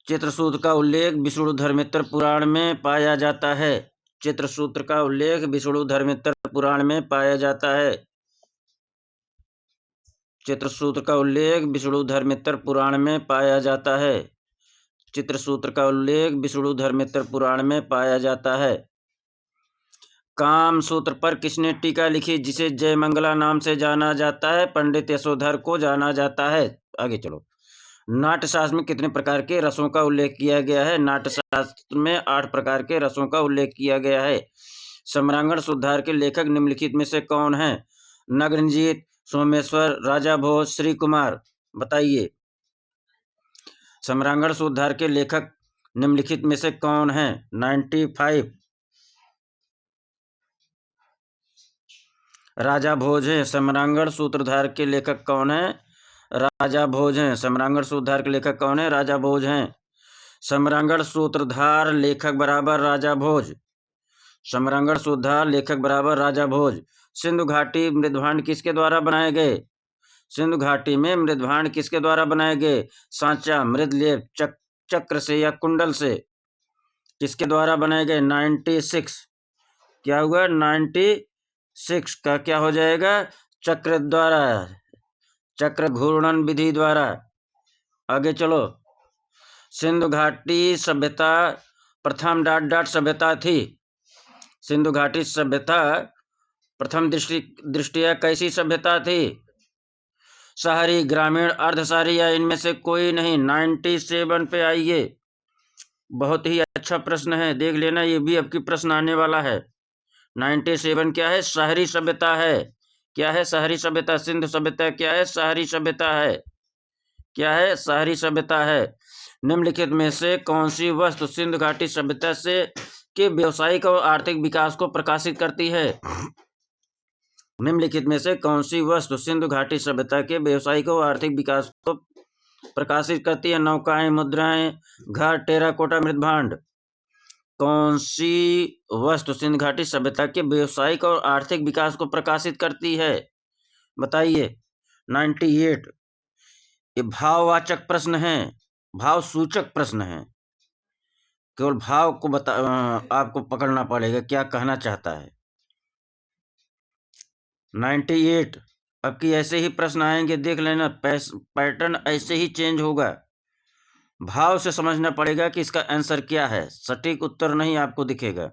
चित्रसूत्र का उल्लेख विष्णु धर्मेत्तर पुराण में पाया जाता है। चित्रसूत्र का उल्लेख विष्णु धर्मेत्तर पुराण में पाया जाता है। चित्रसूत्र का उल्लेख विष्णु धर्मेत्तर पुराण में पाया जाता है। चित्रसूत्र का उल्लेख विष्णु धर्मेत्तर पुराण में पाया जाता है। काम सूत्र पर किसने टीका लिखी जिसे जय मंगला नाम से जाना जाता है? पंडित यशोधर को जाना जाता है। आगे चलो। नाट्यशास्त्र में कितने प्रकार के रसों का उल्लेख किया गया है? नाट्यशास्त्र में 8 प्रकार के रसों का उल्लेख किया गया है। सम्रांगण सुधार के लेखक निम्नलिखित में से कौन है? नगरंजीत, सोमेश्वर, राजा भोज, श्री कुमार। बताइए सम्रांगण सुधार के लेखक निम्नलिखित में से कौन है? 95। राजा भोज हैं। सम्रांगण सूत्रधार के लेखक कौन है? राजा भोज हैं। सम्रांगण सूत्रधार के लेखक कौन है? राजा भोज हैं। सम्रांगण सूत्रधार लेखक बराबर राजा भोज। सम्रांगण सूत्रधार लेखक बराबर राजा भोज। सिंधु घाटी मृदभांड किसके द्वारा बनाए गए? सिंधु घाटी में मृदभांड किसके द्वारा बनाए गए? सांचा, मृदलेप, चक्र से या कुंडल से? किसके द्वारा बनाए गए? 96। क्या हुआ? 96 का क्या हो जाएगा? चक्र द्वारा, चक्र घूर्णन विधि द्वारा। आगे चलो। सिंधु घाटी सभ्यता प्रथम ... सभ्यता थी। सिंधु घाटी सभ्यता प्रथम दृष्टिया कैसी सभ्यता थी? शहरी, ग्रामीण, अर्धशहरी या इनमें से कोई नहीं। 97 पे आइए। बहुत ही अच्छा प्रश्न है, देख लेना, ये भी आपकी प्रश्न आने वाला है। 97 क्या है? शहरी सभ्यता है। क्या है? शहरी सभ्यता। सिंधु सभ्यता क्या है? शहरी सभ्यता है। क्या है? शहरी सभ्यता है। निम्नलिखित में से कौन सी वस्तु सिंधु घाटी सभ्यता से के व्यावसायिक और आर्थिक विकास को प्रकाशित करती है? निम्नलिखित में से कौन सी वस्तु सिंधु घाटी सभ्यता के व्यावसायिक और आर्थिक विकास को प्रकाशित करती है? नौकाएं, मुद्राएं, घर, टेराकोटा, मृदभांड। कौन सी वस्तु सिंधु घाटी सभ्यता के व्यावसायिक और आर्थिक विकास को प्रकाशित करती है? बताइए। 98। ये भाववाचक प्रश्न है, भाव सूचक प्रश्न है। केवल भाव को आपको पकड़ना पड़ेगा, क्या कहना चाहता है। 98। अब की ऐसे ही प्रश्न आएंगे, देख लेना, पैटर्न ऐसे ही चेंज होगा। भाव से समझना पड़ेगा कि इसका आंसर क्या है, सटीक उत्तर नहीं आपको दिखेगा।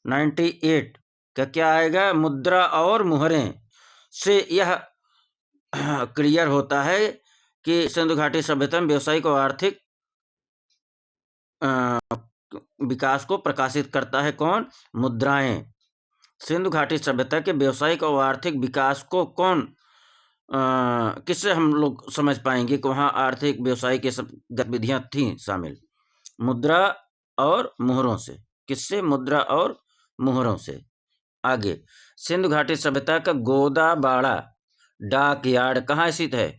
98 का क्या आएगा? मुद्रा और मुहरें से यह क्लियर होता है कि सिंधु घाटी सभ्यता में व्यावसायिक और आर्थिक विकास को प्रकाशित करता है। कौन? मुद्राएं। सिंधु घाटी सभ्यता के व्यावसायिक और आर्थिक विकास को कौन किससे हम लोग समझ पाएंगे कि वहाँ आर्थिक व्यवसाय की सब गतिविधियां थी शामिल? मुद्रा और मुहरों से। किससे? मुद्रा और मुहरों से। आगे, सिंधु घाटी सभ्यता का गोदाबाड़ा डाक यार्ड कहाँ स्थित है?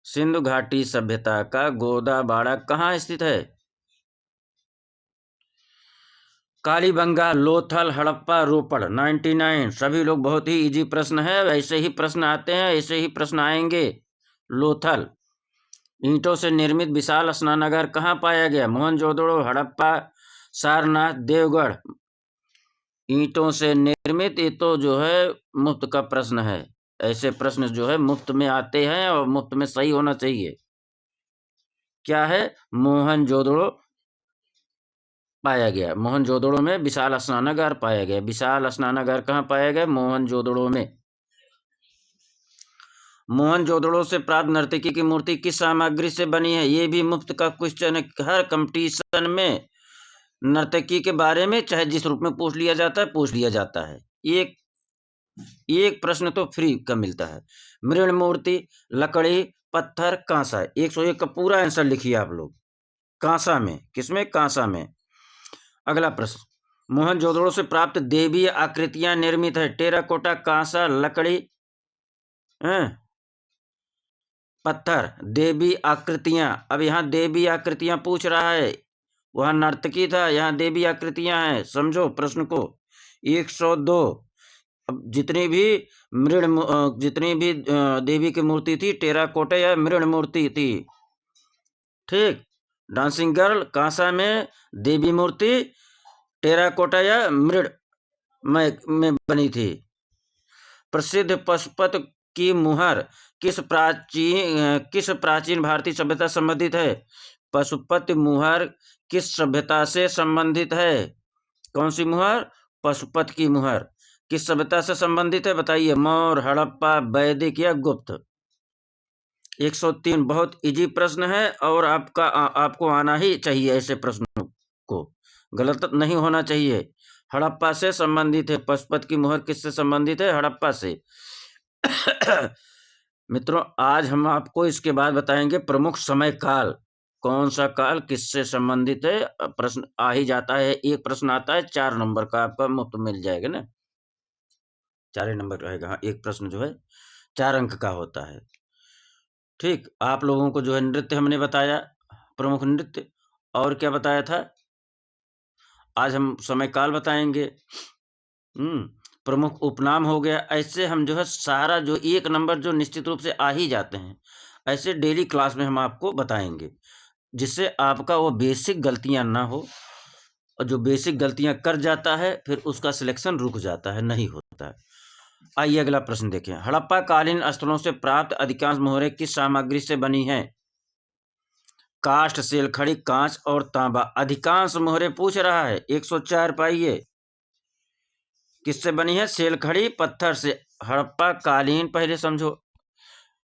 सिंधु घाटी सभ्यता का गोदाबाड़ा कहाँ स्थित है? कालीबंगा, लोथल, हड़प्पा, रोपड़। 99। सभी लोग, बहुत ही इजी प्रश्न है, ऐसे ही प्रश्न आते हैं, ऐसे ही प्रश्न आएंगे। लोथल। ईंटों से निर्मित विशाल स्नानागार कहाँ पाया गया? मोहनजोदड़ो, हड़प्पा, सारनाथ, देवगढ़। ईंटों से निर्मित, ये तो जो है मुफ्त का प्रश्न है। ऐसे प्रश्न जो है मुफ्त में आते हैं और मुफ्त में सही होना चाहिए। क्या है? मोहनजोदड़ो पाया गया। मोहनजोदड़ो में विशाल स्नानागार पाया गया। विशाल स्नानागार कहाँ पाया गया? मोहनजोदड़ो में। मोहनजोदड़ो से प्राप्त नर्तकी की मूर्ति किस सामग्री से बनी है? ये भी मुफ्त का क्वेश्चन है। हर कंपटीशन में नर्तकी के बारे में चाहे जिस रूप में पूछ लिया जाता है। एक प्रश्न तो फ्री का मिलता है। मृण मूर्ति, लकड़ी, पत्थर, कांसा। 101 का पूरा आंसर लिखिए आप लोग। कांसा में। किसमें? कांसा में। अगला प्रश्न, मोहनजोदड़ो से प्राप्त देवीय आकृतियां निर्मित है। टेराकोटा, कांसा, लकड़ी, पत्थर। देवी आकृतियां। अब यहाँ देवी आकृतियां पूछ रहा है, वहां नर्तकी था, यहाँ देवी आकृतियां हैं। समझो प्रश्न को। 102। अब जितनी भी देवी की मूर्ति थी, टेराकोटा या मृण मूर्ति थी। ठीक। डांसिंग गर्ल कांसा में, देवी मूर्ति टेराकोटा या मृण में बनी थी। प्रसिद्ध पशुपत की मुहर किस प्राचीन भारतीय सभ्यता संबंधित है? पशुपति मुहर किस सभ्यता से संबंधित है? कौन सी मुहर? पशुपत की मुहर किस सभ्यता से संबंधित है? बताइए। मौर्य, हड़प्पा, वैदिक या गुप्त? 103 बहुत इजी प्रश्न है और आपको आना ही चाहिए। ऐसे प्रश्नों को गलत नहीं होना चाहिए। हड़प्पा से संबंधित है। पशुपत की मुहर किससे संबंधित है? हड़प्पा से। मित्रों, आज हम आपको इसके बाद बताएंगे प्रमुख समय काल। कौन सा काल किससे संबंधित है? प्रश्न आ ही जाता है। एक प्रश्न आता है 4 नंबर का, आपका मुफ्त मिल जाएगा ना। 4 नंबर रहेगा। हाँ, एक प्रश्न जो है 4 अंक का होता है। ठीक। आप लोगों को जो है नृत्य हमने बताया, प्रमुख नृत्य, और क्या बताया था? आज हम समय काल बताएंगे। प्रमुख उपनाम हो गया। ऐसे हम जो है सारा जो 1 नंबर जो निश्चित रूप से आ ही जाते हैं, ऐसे डेली क्लास में हम आपको बताएंगे, जिससे आपका वो बेसिक गलतियां ना हो। और जो बेसिक गलतियां कर जाता है फिर उसका सिलेक्शन रुक जाता है, नहीं होता है। आइए अगला प्रश्न देखें। हड़प्पा कालीन स्थलों से प्राप्त अधिकांश मोहरें किस सामग्री से बनी हैं? काष्ठ, सेलखड़ी, कांच और तांबा। अधिकांश मोहरें पूछ रहा है। 104 पाइए। किससे बनी है? सेलखड़ी, पत्थर से। हड़प्पा कालीन पहले समझो,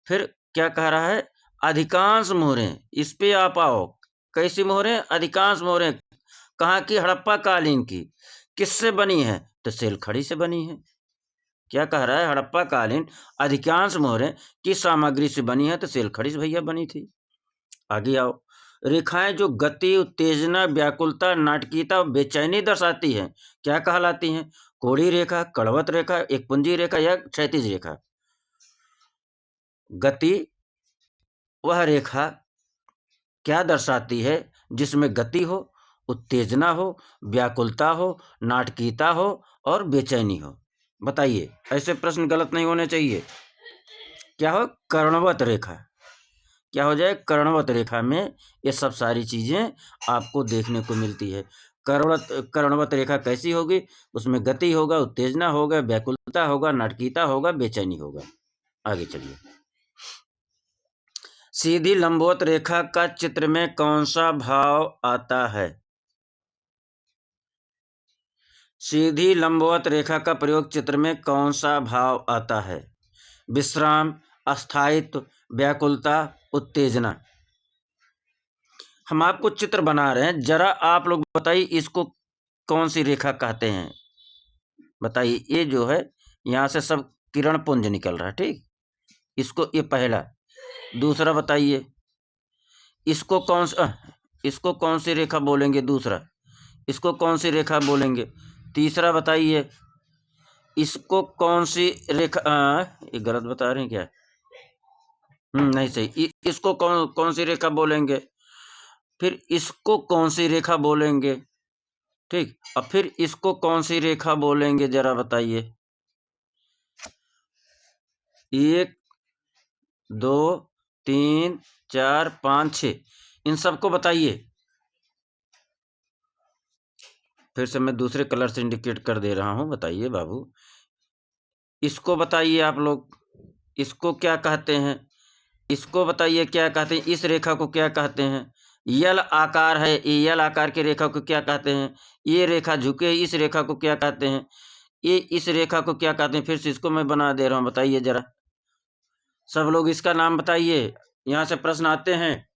फिर क्या कह रहा है? अधिकांश मोहरें। इस पे आप आओ। कैसी मोहरें? अधिकांश मोहरें। कहाँ की? हड़प्पा कालीन की। किससे बनी है? तो सेलखड़ी से बनी है। क्या कह रहा है? हड़प्पा कालीन अधिकांश मोहरें किस सामग्री से बनी है? तो सेलखड़ी से भैया बनी थी। आगे आओ। रेखाएं जो गति, उत्तेजना, व्याकुलता, नाटकीयता, बेचैनी दर्शाती हैं, क्या कहलाती हैं? कोड़ी रेखा, कड़वत रेखा, एक पुंजी रेखा या क्षैतिज रेखा? गति वह रेखा क्या दर्शाती है जिसमें गति हो, उत्तेजना हो, व्याकुलता हो, नाटकीयता हो और बेचैनी हो? बताइए। ऐसे प्रश्न गलत नहीं होने चाहिए। क्या हो? कर्णवत रेखा। क्या हो जाए? कर्णवत रेखा में ये सब सारी चीजें आपको देखने को मिलती है। कर्णवत रेखा कैसी होगी? उसमें गति होगा, उत्तेजना होगा, व्याकुलता होगा, नाटकीयता होगा, बेचैनी होगा। आगे चलिए। सीधी लंबवत रेखा का चित्र में कौन सा भाव आता है? सीधी लंबवत रेखा का प्रयोग चित्र में कौन सा भाव आता है? विश्राम, अस्थायित्व, व्याकुलता, उत्तेजना। हम आपको चित्र बना रहे हैं, जरा आप लोग बताइए इसको कौन सी रेखा कहते हैं? बताइए। ये जो है यहाँ से सब किरण पुंज निकल रहा है। ठीक। इसको, ये पहला। दूसरा बताइए। इसको कौन सी रेखा बोलेंगे? दूसरा। इसको कौन सी रेखा बोलेंगे? तीसरा बताइए। इसको कौन सी रेखा? ये गलत बता रहे हैं क्या? नहीं सही। इसको कौन सी रेखा बोलेंगे? फिर इसको कौन सी रेखा बोलेंगे? ठीक। और फिर इसको कौन सी रेखा बोलेंगे? जरा बताइए। 1, 2, 3 4 5 6 इन सबको बताइए। फिर से मैं दूसरे कलर से इंडिकेट कर दे रहा हूँ, बताइए बाबू। इसको बताइए आप लोग, इसको क्या कहते हैं? इसको बताइए क्या कहते हैं? इस रेखा को क्या कहते हैं? यल आकार है, ये यल आकार की रेखा को क्या कहते हैं? ये रेखा झुके, इस रेखा को क्या कहते हैं? ये इस रेखा को क्या कहते हैं? फिर से इसको मैं बना दे रहा हूँ, बताइए जरा सब लोग इसका नाम बताइए। यहाँ से प्रश्न आते हैं।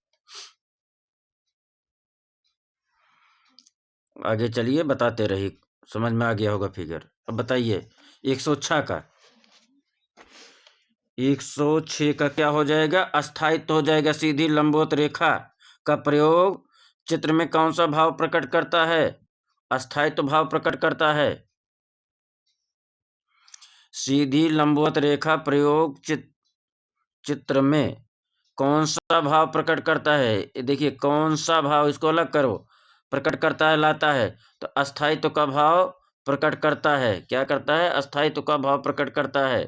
आगे चलिए, बताते रहिए, समझ में आ गया होगा फिगर। अब बताइए 106 का, 106 का क्या हो जाएगा? अस्थायित्व हो जाएगा। सीधी लंबवत रेखा का प्रयोग चित्र में कौन सा भाव प्रकट करता है? अस्थायित्व भाव प्रकट करता है। सीधी लंबवत रेखा प्रयोग चित्र में कौन सा भाव प्रकट करता है? देखिए कौन सा भाव, इसको अलग करो, प्रकट करता है, लाता है, तो अस्थायित्व का भाव प्रकट करता है। क्या करता है? अस्थायित्व का भाव प्रकट करता है।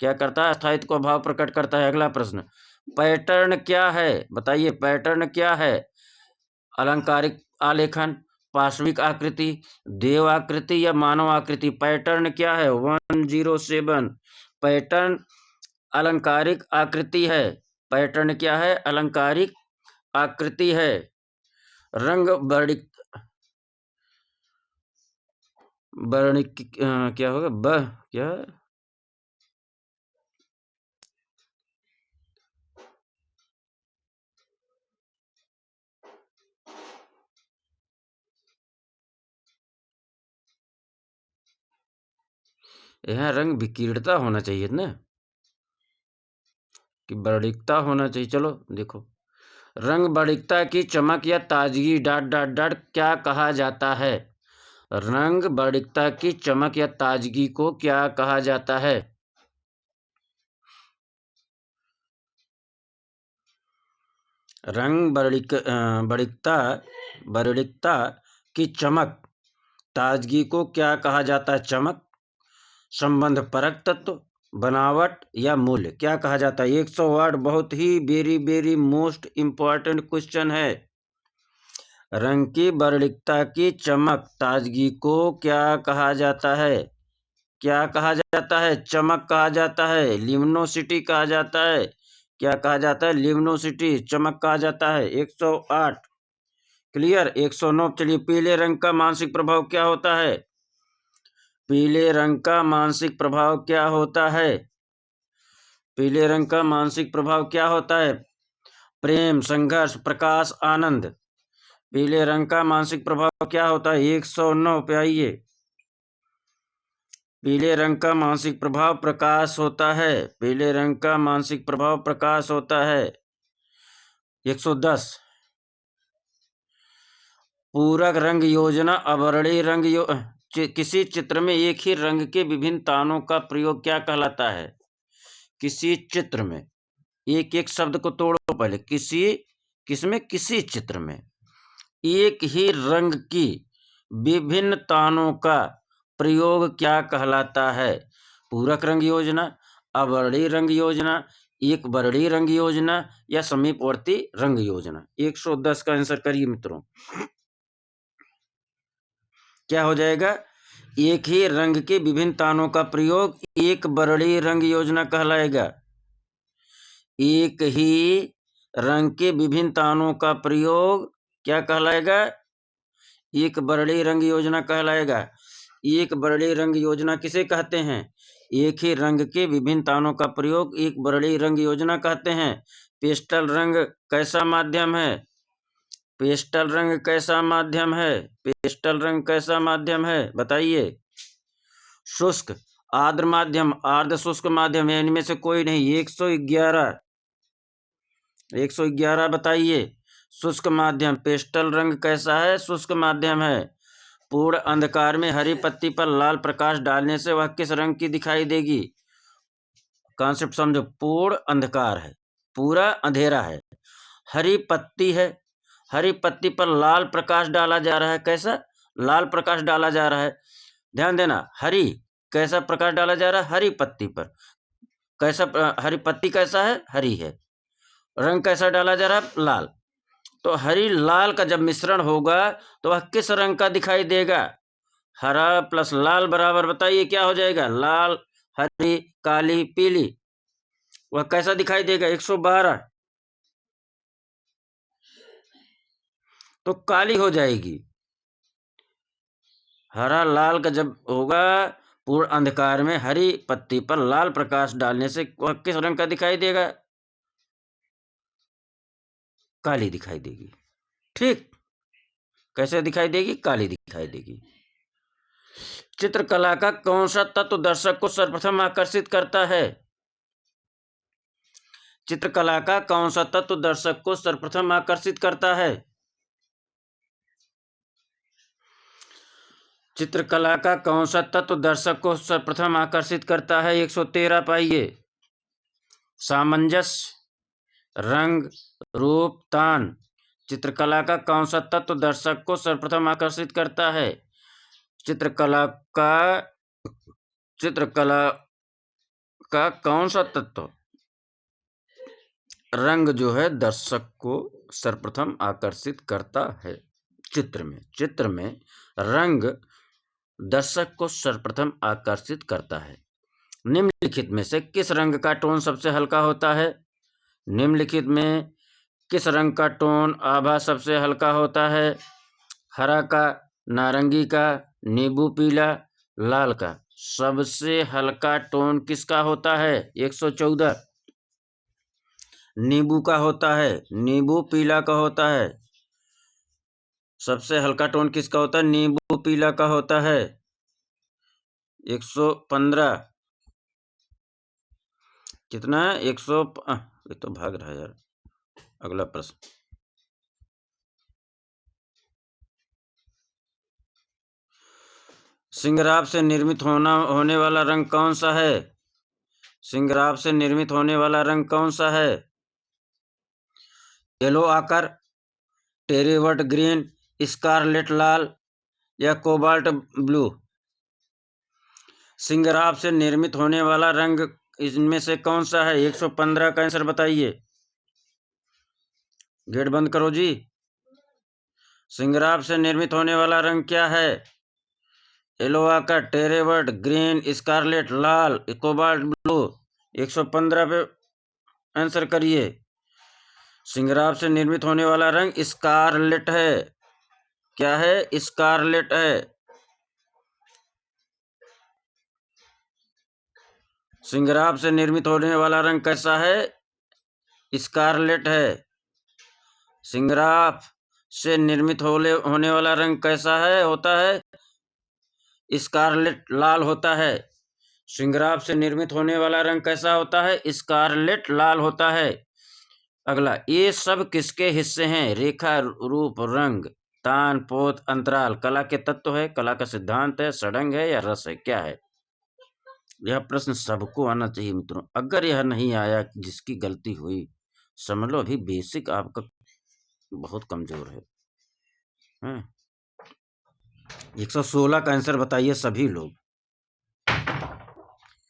क्या करता है? अस्थायित्व का भाव प्रकट करता है। अगला प्रश्न, पैटर्न क्या है? बताइए पैटर्न क्या है? अलंकारिक आलेखन, पार्श्विक आकृति, देव आकृति या मानव आकृति? पैटर्न क्या है? 107। पैटर्न अलंकारिक आकृति है। पैटर्न क्या है? अलंकारिक आकृति है। रंग वर्णिक क्या होगा? क्या यहाँ रंग विकीर्णता होना चाहिए ना, कि वर्णिकता होना चाहिए। चलो देखो, रंग वर्णिकता की चमक या ताजगी डॉट डॉट डॉट क्या कहा जाता है? रंग वर्णिकता की चमक या ताजगी को क्या कहा जाता है? रंग वर्णिकता की चमक ताजगी को क्या कहा जाता है? चमक, संबंध परक तत्व, बनावट या मूल्य, क्या कहा जाता है? 108 बहुत ही वेरी मोस्ट इंपॉर्टेंट क्वेश्चन है। रंग की वर्णिकता की चमक ताजगी को क्या कहा जाता है? क्या कहा जाता है? चमक कहा जाता है, लिमिनोसिटी कहा जाता है। क्या कहा जाता है? लिमिनोसिटी, चमक कहा जाता है। 108 क्लियर। 109 चलिए, पीले रंग का मानसिक प्रभाव क्या होता है? पीले रंग का मानसिक प्रभाव क्या होता है? पीले रंग का मानसिक प्रभाव क्या होता है? प्रेम, संघर्ष, प्रकाश, आनंद। पीले रंग का मानसिक प्रभाव क्या होता है? 109 पे आइए। पीले रंग का मानसिक प्रभाव प्रकाश होता है। पीले रंग का मानसिक प्रभाव प्रकाश होता है। 110 पूरक रंग योजना, अवर्णीय रंग किसी चित्र में एक ही रंग के विभिन्न तानों का प्रयोग क्या कहलाता है? किसी चित्र में, एक एक शब्द को तोड़ो पहले, किसी चित्र में एक ही रंग की विभिन्न तानों का प्रयोग क्या कहलाता है? पूरक रंग योजना, अवर्णीय रंग योजना, एक वर्णीय रंग योजना या समीपवर्ती रंग योजना? 110 का आंसर करिए मित्रों। क्या हो जाएगा? एक ही रंग के विभिन्न तानों का प्रयोग एक वर्णीय रंग योजना कहलाएगा। एक ही रंग के विभिन्न तानों का प्रयोग क्या कहलाएगा? एक वर्णीय रंग योजना कहलाएगा। एक वर्णीय रंग योजना किसे कहते हैं? एक ही रंग के विभिन्न तानों का प्रयोग एक वर्णीय रंग योजना कहते हैं। पेस्टल रंग कैसा माध्यम है? पेस्टल रंग कैसा माध्यम है? पेस्टल रंग कैसा माध्यम है? बताइए। शुष्क, आर्द्र माध्यम, अर्ध शुष्क माध्यम, या इनमें से कोई नहीं। 111 बताइए। शुष्क माध्यम, पेस्टल रंग कैसा है? शुष्क माध्यम है। पूर्ण अंधकार में हरी पत्ती पर लाल प्रकाश डालने से वह किस रंग की दिखाई देगी? कॉन्सेप्ट समझो। पूर्ण अंधकार है, पूरा अंधेरा है, हरी पत्ती है, हरी पत्ती पर लाल प्रकाश डाला जा रहा है। कैसा? लाल प्रकाश डाला जा रहा है। ध्यान देना, हरी कैसा प्रकाश डाला जा रहा है? हरी पत्ती पर। कैसा हरी पत्ती कैसा है? हरी है। रंग कैसा डाला जा रहा है? लाल। तो हरी लाल का जब मिश्रण होगा तो वह किस रंग का दिखाई देगा? हरा प्लस लाल बराबर बताइए क्या हो जाएगा? लाल, हरी, काली, पीली। वह कैसा दिखाई देगा? 112। तो काली हो जाएगी। हरा लाल का जब होगा पूर्ण अंधकार में हरी पत्ती पर लाल प्रकाश डालने से वह किस रंग का दिखाई देगा? काली दिखाई देगी। ठीक। कैसे दिखाई देगी? काली दिखाई देगी। चित्रकला का कौन सा तत्व दर्शक को सर्वप्रथम आकर्षित करता है? चित्रकला का कौन सा तत्व दर्शक को सर्वप्रथम आकर्षित करता है? चित्रकला का कौन सा तत्व दर्शक को सर्वप्रथम आकर्षित करता है? 113 पाइए। सामंजस्य, रंग, रूप, तान। चित्रकला का कौन सा तत्व दर्शक को सर्वप्रथम आकर्षित करता है? चित्रकला का कौन सा तत्व रंग जो है दर्शक को सर्वप्रथम आकर्षित करता है? चित्र में रंग दर्शक को सर्वप्रथम आकर्षित करता है। निम्नलिखित में से किस रंग का टोन सबसे हल्का होता है? निम्नलिखित में किस रंग का टोन आभा सबसे हल्का होता है? हरा का, नारंगी का, नींबू पीला, लाल का। सबसे हल्का टोन किसका होता है? 114। नींबू का होता है, नींबू पीला का होता है। सबसे हल्का टोन किसका होता है? नींबू पीला का होता है। 115। कितना है? ये तो भाग रहा है यार। अगला प्रश्न। सिंगराब से निर्मित होने वाला रंग कौन सा है? सिंगराब से निर्मित होने वाला रंग कौन सा है? येलो आकर, टेरीवट ग्रीन, स्कारलेट लाल या कोबाल्ट ब्लू। सिंगराब से निर्मित होने वाला रंग इनमें से कौन सा है? 115 का आंसर बताइए। गेट बंद करो जी। सिंगराब से निर्मित होने वाला रंग क्या है? येलो आकर, टेरेवट ग्रीन, स्कारलेट लाल, कोबाल्ट ब्लू। 115 पे आंसर करिए। सिंगराब से निर्मित होने वाला रंग स्कारलेट है। क्या है? स्कारलेट है। सिंगराब से निर्मित होने वाला रंग कैसा है? स्कारलेट है। सिंगराब से निर्मित होने वाला रंग कैसा है? होता है स्कारलेट लाल होता है। सिंगराब से निर्मित होने वाला रंग कैसा होता है? स्कारलेट लाल होता है। अगला, ये सब किसके हिस्से हैं? रेखा, रूप, रंग, तान, पोत, अंतराल। कला के तत्व है, कला का सिद्धांत है, षडंग है या रस है? क्या है? यह प्रश्न सबको आना चाहिए मित्रों। अगर यह नहीं आया, जिसकी गलती हुई, समझ लो अभी बेसिक आपका बहुत कमजोर है। 116 का आंसर बताइए सभी लोग।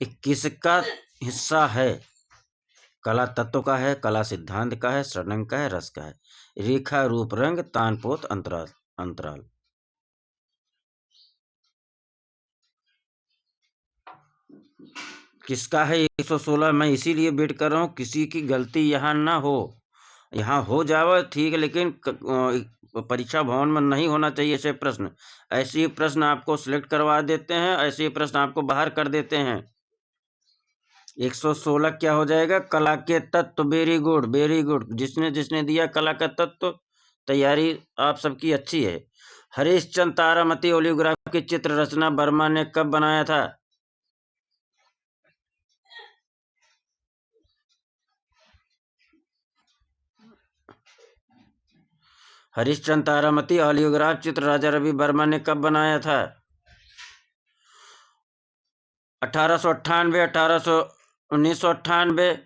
21 का हिस्सा है? कला तत्व का है, कला सिद्धांत का है, षडंग का है, रस का है। रेखा, रूप, रंग, तान, पोत, अंतराल। किसका है 116? मैं इसीलिए वेट कर रहा हूँ किसी की गलती यहाँ ना हो। यहाँ हो जावे ठीक है, लेकिन परीक्षा भवन में नहीं होना चाहिए ऐसे प्रश्न। ऐसे प्रश्न आपको सिलेक्ट करवा देते हैं, ऐसे प्रश्न आपको बाहर कर देते हैं। 116 क्या हो जाएगा? कला के तत्व। Very good, very good. जिसने दिया कला का तत्व, तैयारी आप सबकी अच्छी है। हरीशचंद्र तारामती ओलियोग्राफ की चित्र रचना वर्मा ने कब बनाया था? हरीशचंद्र तारामती ओलियोग्राफ चित्र राजा रवि वर्मा ने कब बनाया था? 1898, 1998,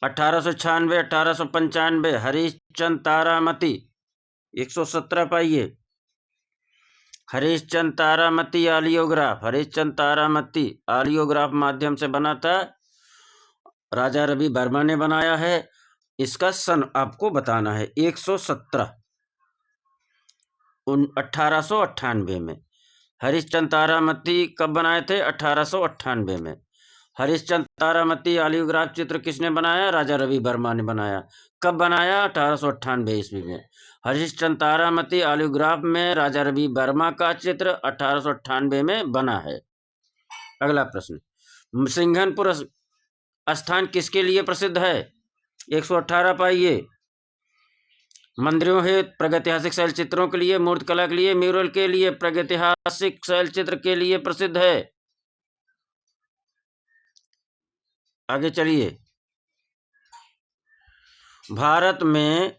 1896, 1895। हरीशचंद्र तारामती 117 पाइए। हरीशचंद्र तारामती ऑलियोग्राफ, हरीशचंद्र तारामती ऑलियोग्राफ माध्यम से बना था राजा रवि वर्मा ने बनाया है। इसका सन आपको बताना है। 117 1898 में। हरिश्चंद्र तारामती कब बनाए थे? 1898 में। हरिश्चंद्र तारामती ऑलियोग्राफ चित्र किसने बनाया? राजा रवि वर्मा ने बनाया। कब बनाया? 1898 ईस्वी में। हरिश्चंद्र तारामती ऑलियोग्राफ में राजा रवि वर्मा का चित्र 1898 में बना है। अगला प्रश्न, सिंघनपुर स्थान किसके लिए प्रसिद्ध है? 118 पाइए। मंदिरों हेतु, प्रागैतिहासिक शैल चित्रों के लिए, मूर्तिकला के लिए, म्यूरल के लिए, प्रागैतिहासिक शैल चित्र के लिए प्रसिद्ध है। आगे चलिए। भारत में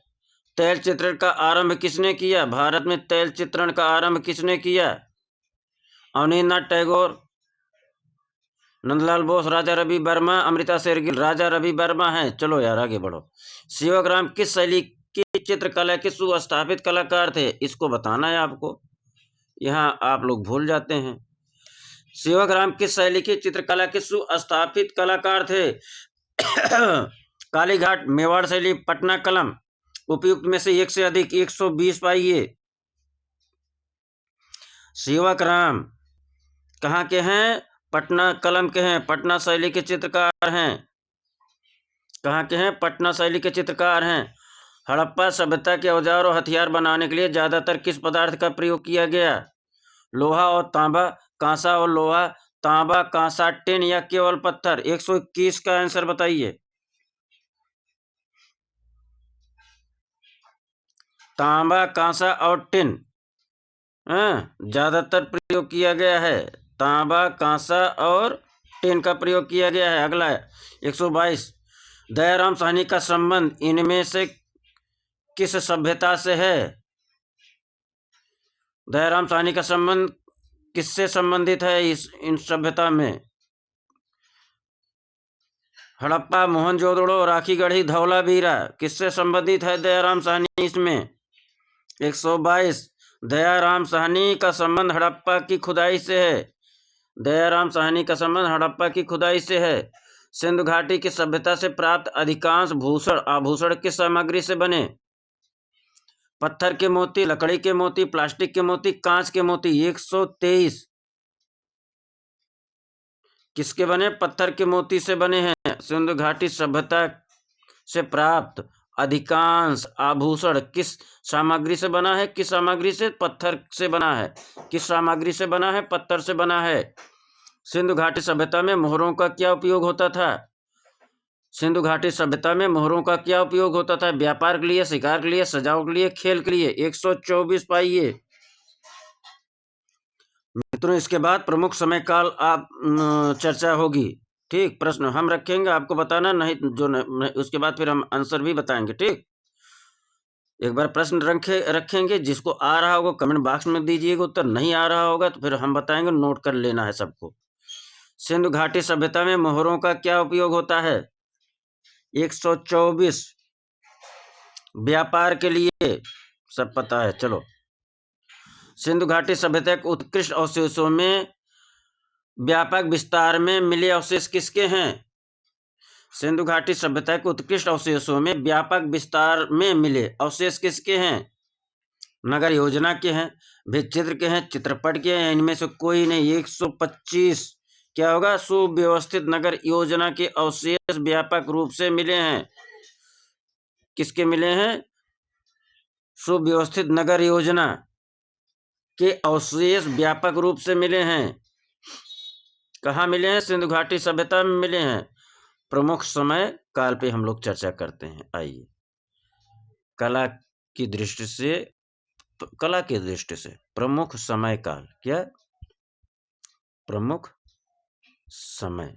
तैल चित्रण का आरंभ किसने किया? भारत में तैल चित्रण का आरंभ किसने किया? अवनींद्रनाथ टैगोर, नंदलाल बोस, राजा रवि वर्मा, अमृता शेरगिल। राजा रवि वर्मा हैं। चलो यार आगे बढ़ो। सेवाग्राम किस शैली की चित्रकला के सुस्थापित कलाकार थे? इसको बताना है आपको, यहाँ आप लोग भूल जाते हैं। सेवाग्राम किस शैली की चित्रकला के सुस्थापित कलाकार थे? कालीघाट, मेवाड़ शैली, पटना कलम। उपयुक्त में से एक से अधिक। 120 पाइए। सेवाग्राम कहाँ के हैं? पटना कलम के हैं। पटना शैली के चित्रकार हैं। कहाँ के हैं? पटना शैली के चित्रकार हैं। हड़प्पा सभ्यता के औजार और हथियार बनाने के लिए ज्यादातर किस पदार्थ का प्रयोग किया गया? लोहा और तांबा, कांसा और लोहा, तांबा, कांसा, टिन या केवल पत्थर? 121 का आंसर बताइए। तांबा, कांसा और टिन ज्यादातर प्रयोग किया गया है। तांबा, कांसा और टिन का प्रयोग किया गया है। अगला है 122, दयाराम साहनी का संबंध इनमें से किस सभ्यता से है? दयाराम साहनी का संबंध किससे संबंधित है? इन सभ्यता में हड़प्पा, मोहनजोदड़ो, राखीगढ़ी, धौलावीरा, किससे संबंधित है दयाराम साहनी? इसमें 122, दयाराम साहनी का संबंध हड़प्पा की खुदाई से है। दयाराम साहनी का संबंध हड़प्पा की खुदाई से है। सिंधु घाटी की सभ्यता से प्राप्त अधिकांश भूषण आभूषण किस सामग्री से बने? पत्थर के मोती, लकड़ी के मोती, प्लास्टिक के मोती, कांच के मोती। 123 किसके बने? पत्थर के मोती से बने हैं। सिंधु घाटी सभ्यता से प्राप्त अधिकांश आभूषण किस सामग्री से बना है? किस सामग्री से? पत्थर से बना है। किस सामग्री से बना है? पत्थर से बना है। सिंधु घाटी सभ्यता में मोहरों का क्या उपयोग होता था? सिंधु घाटी सभ्यता में मोहरों का क्या उपयोग होता था? व्यापार के लिए, शिकार के लिए, सजावट के लिए, खेल के लिए। 124 पाइए। मित्रों इसके बाद प्रमुख समय काल आप चर्चा होगी। ठीक, प्रश्न हम रखेंगे, आपको बताना, नहीं जो नहीं, उसके बाद फिर हम आंसर भी बताएंगे। ठीक, एक बार प्रश्न रखेंगे, जिसको आ रहा होगा कमेंट बॉक्स में दीजिएगा उत्तर, नहीं आ रहा होगा तो फिर हम बताएंगे, नोट कर लेना है सबको। सिंधु घाटी सभ्यता में मोहरों का क्या उपयोग होता है? 124 व्यापार के लिए, सब पता है। चलो, सिंधु घाटी सभ्यता के उत्कृष्ट अवशेषों में व्यापक विस्तार में मिले अवशेष किसके हैं? सिंधु घाटी सभ्यता के उत्कृष्ट अवशेषों में व्यापक विस्तार में मिले अवशेष किसके हैं? नगर योजना के हैं, भित्तिचित्र के हैं, चित्रपट के हैं, इनमें से कोई नहीं। 125 क्या होगा? सुव्यवस्थित नगर योजना के अवशेष व्यापक रूप से मिले हैं। किसके मिले हैं? सुव्यवस्थित नगर योजना के अवशेष व्यापक रूप से मिले हैं। कहाँ मिले हैं? सिंधु घाटी सभ्यता में मिले हैं। प्रमुख समय काल पे हम लोग चर्चा करते हैं। आइए, कला की दृष्टि से प्रमुख समय काल। क्या? प्रमुख समय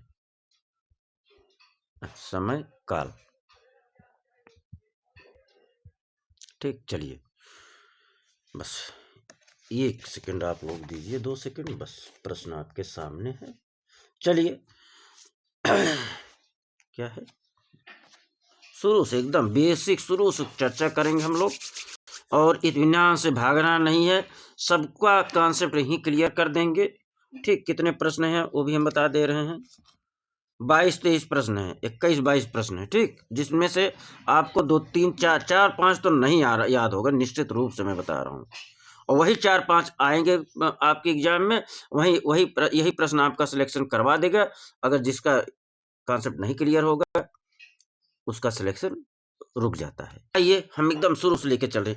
काल। ठीक, चलिए बस 1 सेकंड आप लोग दीजिए, 2 सेकंड बस, प्रश्न आपके सामने है। चलिए क्या है, शुरू से एकदम बेसिक शुरू से चर्चा करेंगे हम लोग, और इत्मीनान से भागना नहीं है, सबका कॉन्सेप्ट ही क्लियर कर देंगे। ठीक, कितने प्रश्न हैं वो भी हम बता दे रहे हैं। 22-23 प्रश्न है, 21-22 प्रश्न है, ठीक, जिसमें से आपको 2 3 4 4 5 तो नहीं याद होगा, निश्चित रूप से मैं बता रहा हूँ, और वही 4-5 आएंगे आपके एग्जाम में, यही प्रश्न आपका सिलेक्शन करवा देगा। अगर जिसका कॉन्सेप्ट नहीं क्लियर होगा उसका सिलेक्शन रुक जाता है। आइए हम एकदम शुरू से लेके चल रहे।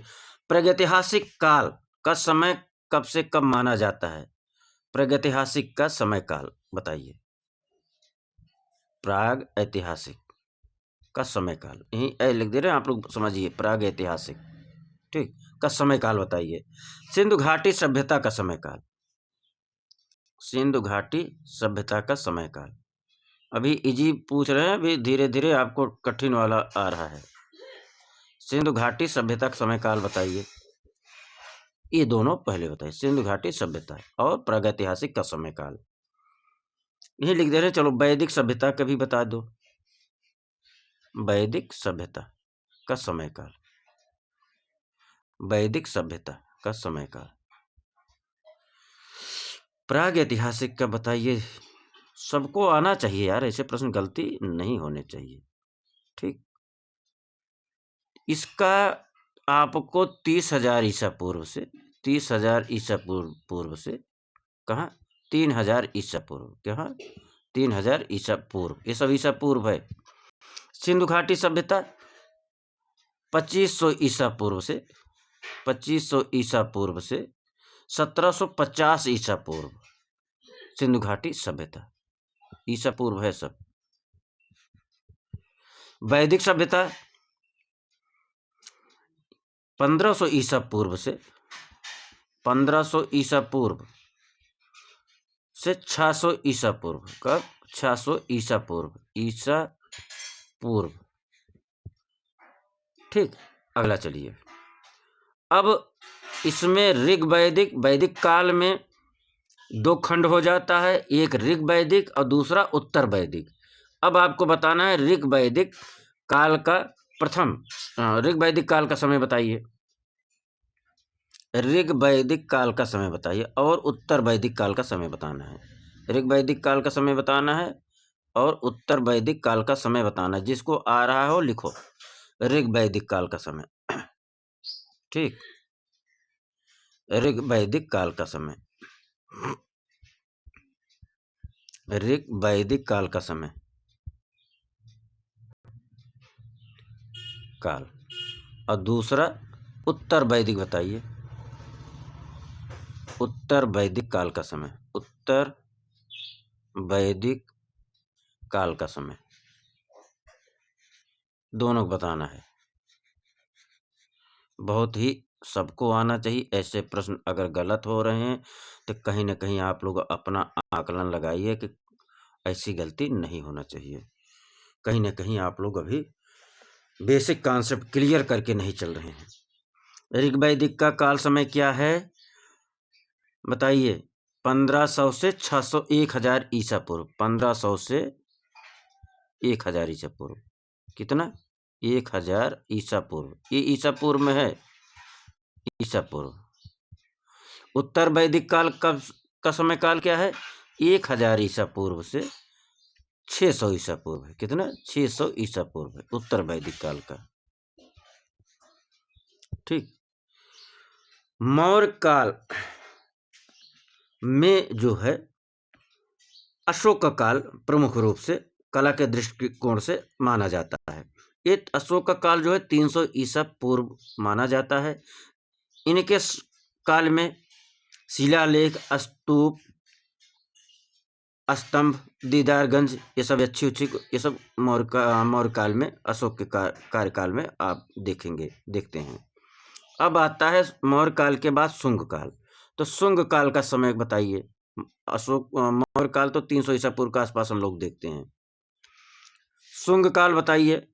प्रागैतिहासिक काल का समय कब से कब माना जाता है? प्रागैतिहासिक का समय काल बताइए। प्राग ऐतिहासिक का समय काल, यही ए लिख दे रहे हैं आप लोग, समझिए, प्राग ऐतिहासिक, ठीक, का समय काल बताइए। सिंधु घाटी सभ्यता का समय काल, सिंधु घाटी सभ्यता का समय काल। अभी इजी पूछ रहे हैं, अभी धीरे धीरे आपको कठिन वाला आ रहा है। सिंधु घाटी सभ्यता का समय काल बताइए। ये दोनों पहले बताइए, सिंधु घाटी सभ्यता और प्रागैतिहासिक का समय काल, यही लिख दे रहे हैं। चलो वैदिक सभ्यता का भी बता दो, वैदिक सभ्यता का समय काल, वैदिक सभ्यता का समय काल। प्राग ऐतिहासिक का बताइए। सबको आना चाहिए यार, ऐसे प्रश्न गलती नहीं होने चाहिए, ठीक। इसका आपको 30,000 ईसा पूर्व से, 30,000 ईसा पूर्व से कहाँ, 3,000 ईसा पूर्व, कहाँ, 3,000 ईसा पूर्व, ये सब ईसा पूर्व है। सिंधु घाटी सभ्यता 2500 ईसा पूर्व से, 2500 ईसा पूर्व से 1750 ईसा पूर्व, सिंधु घाटी सभ्यता, ईसा पूर्व है सब। वैदिक सभ्यता 1500 ईसा पूर्व से, 1500 ईसा पूर्व से 600 ईसा पूर्व, कब, 600 ईसा पूर्व, ईसा पूर्व, ठीक। अगला चलिए, अब इसमें ऋग वैदिक, वैदिक काल में 2 खंड हो जाता है, एक ऋग वैदिक और दूसरा उत्तर वैदिक। अब आपको बताना है ऋग वैदिक काल का प्रथम, ऋग वैदिक काल का समय बताइए, ऋग वैदिक काल का समय बताइए, और उत्तर वैदिक काल का समय बताना है। ऋग वैदिक काल का समय बताना है और उत्तर वैदिक काल का समय बताना है। जिसको आ रहा हो लिखो, ऋग वैदिक काल का समय, ठीक, ऋग वैदिक काल का समय, ऋग वैदिक काल का समय काल, और दूसरा उत्तर वैदिक बताइए, उत्तर वैदिक काल का समय, उत्तर वैदिक काल का समय, दोनों बताना है। बहुत ही सबको आना चाहिए। ऐसे प्रश्न अगर गलत हो रहे हैं तो कहीं ना कहीं आप लोग अपना आकलन लगाइए कि ऐसी गलती नहीं होना चाहिए। कहीं ना कहीं आप लोग अभी बेसिक कॉन्सेप्ट क्लियर करके नहीं चल रहे हैं। ऋग वैदिक का काल समय क्या है बताइए। 1500 से 600, 1000 ईसा पूर्व, 1500 से 1000 ईसा पूर्व, कितना, 1000 ईसा पूर्व, ये ईसा पूर्व में है, ईसा पूर्व। उत्तर वैदिक काल का समय काल क्या है, 1000 ईसा पूर्व से 600 ईसा पूर्व है, कितना, 600 ईसा पूर्व है उत्तर वैदिक काल का, ठीक। मौर्य काल में जो है अशोक का काल प्रमुख रूप से कला के दृष्टिकोण से माना जाता है। ये अशोक का काल जो है 300 ईसा पूर्व माना जाता है। इनके काल में शिलालेख, स्तूप, स्तंभ, दीदारगंज, ये सब ये सब मौर्य काल में, अशोक के कार्यकाल में आप देखते हैं। अब आता है मौर्य काल के बाद शुंग काल। तो शुंग काल का समय बताइए। अशोक मौर्य काल तो 300 ईसा पूर्व के आसपास हम लोग देखते हैं। शुंग काल बताइए,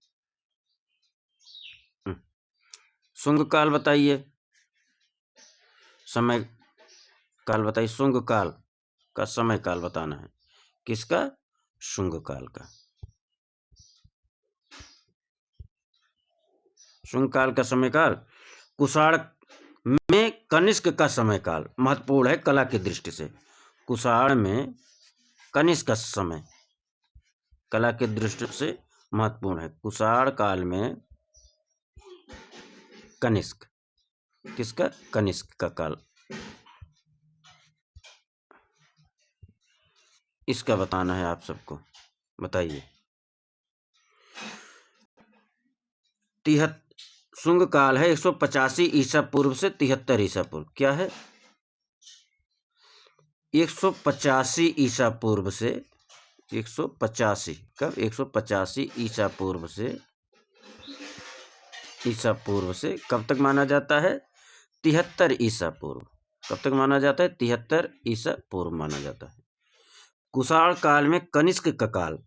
शुंग काल बताइए, समय काल बताइए, शुंग काल का समय काल बताना है, किसका, शुंग काल का। शुंग काल का समय काल कुषाण में कनिष्क का समय काल महत्वपूर्ण है कला की दृष्टि से। कुषाण में कनिष्क का समय कला की दृष्टि से महत्वपूर्ण है। कुषाण काल में कनिष्क, किसका? कनिष्क का काल, इसका बताना है आप सबको। बताइए। शुंग काल है 185 ईसा पूर्व से 73 ईसा पूर्व। क्या है? 185 ईसा पूर्व से 185, कब? 185 ईसा पूर्व से कब तक माना जाता है? 73 ईसा पूर्व। कब तक माना जाता है? 73 ईसा पूर्व माना जाता है। कुषाण काल में कनिष्क का काल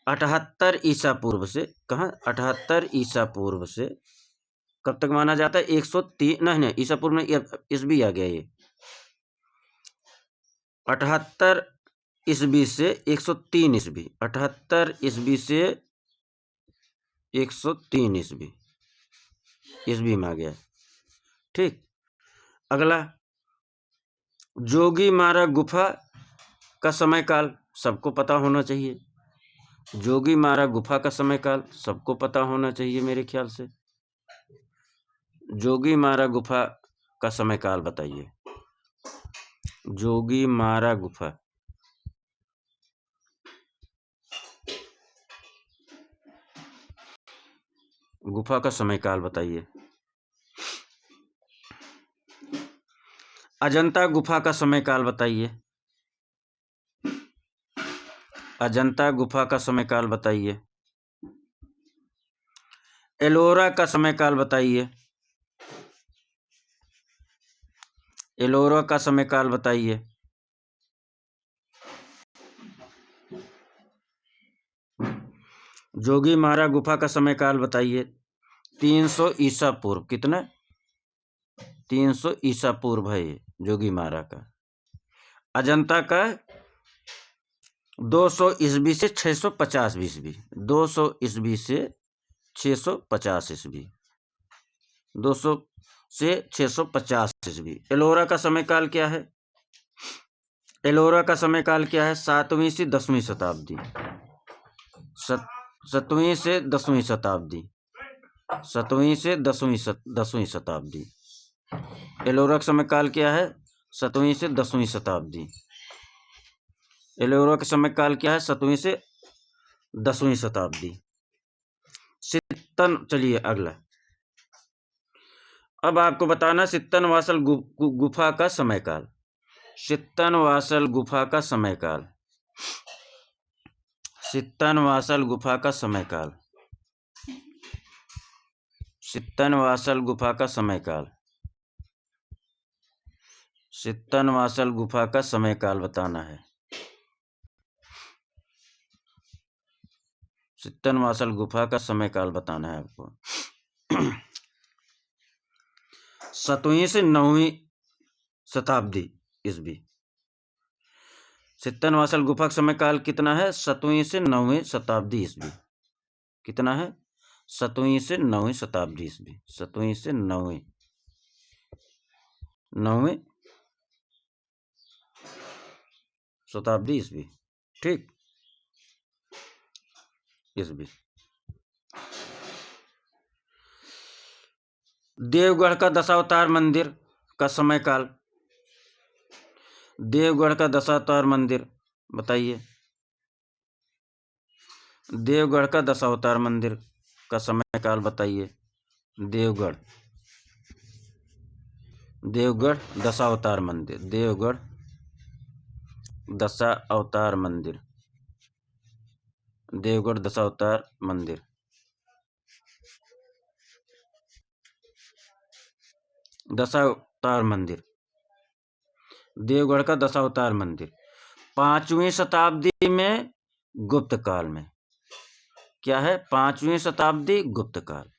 78 ईसा पूर्व से, कहाँ? 78 ईसा पूर्व से कब तक माना जाता है? 103, नहीं ईसा पूर्व में ईस्वी आ गया। ये 78 ईस्वी से 103 ईस्वी, 78 ईस्वी से 103 ईस्वी में आ गया। ठीक। अगला, जोगी मारा गुफा का समय काल सबको पता होना चाहिए। जोगी मारा गुफा का समय काल सबको पता होना चाहिए मेरे ख्याल से। जोगी मारा गुफा का समय काल बताइए। जोगी मारा गुफा, गुफा का समय काल बताइए। अजंता गुफा का समय काल बताइए। अजंता गुफा का समय काल बताइए। एलोरा का समय काल बताइए। एलोरा का समय काल बताइए। जोगी मारा गुफा का समय काल बताइए। 300 ईसा पूर्व। कितना? 300 ईसा पूर्व है ये जोगी मारा का। अजंता का 200 ईस्वी से 650 ईस्वी। 200 ईस्वी से 650 ईस्वी। 200 से 650 ईस्वी। एलोरा का समय काल क्या है? एलोरा का समय काल क्या है? 7वीं से 10वीं शताब्दी। 7वीं से 10वीं शताब्दी। 7वीं से 10वीं शताब्दी। एलोरा का समय काल क्या है? 7वीं से 10वीं शताब्दी। एलोरा का समय काल क्या है? 7वीं से 10वीं शताब्दी। सित्तन, चलिए अगला। अब आपको बताना सित्तनवासल गुफा का समय काल। सित्तनवासल गुफा का समय काल। सित्तनवासल गुफा का समय काल। सित्तनवासल गुफा का समय काल। सित्तनवासल गुफा का समय काल बताना है। सित्तनवासल गुफा का समय काल बताना है आपको। 7वीं से 9वीं शताब्दी ईस्वी। सित्तनवासल गुफा का समय काल कितना है? 7वीं से 9वीं शताब्दी ईस्वी। कितना है? 7वीं से 9वीं शताब्दी ईस्वी। 7वीं से 9वीं शताब्दी ईस्वी। ठीक, ईस्वी। देवगढ़ का दशावतार मंदिर का समय काल। देवगढ़ का दशावतार मंदिर बताइए। देवगढ़ का दशावतार मंदिर का समय काल बताइए। देवगढ़, देवगढ़ दशावतार मंदिर। देवगढ़ दशावतार मंदिर। देवगढ़ दशावतार मंदिर। दशावतार मंदिर। देवगढ़ का दशावतार मंदिर 5वीं शताब्दी में गुप्त काल में। क्या है? 5वीं शताब्दी गुप्त काल।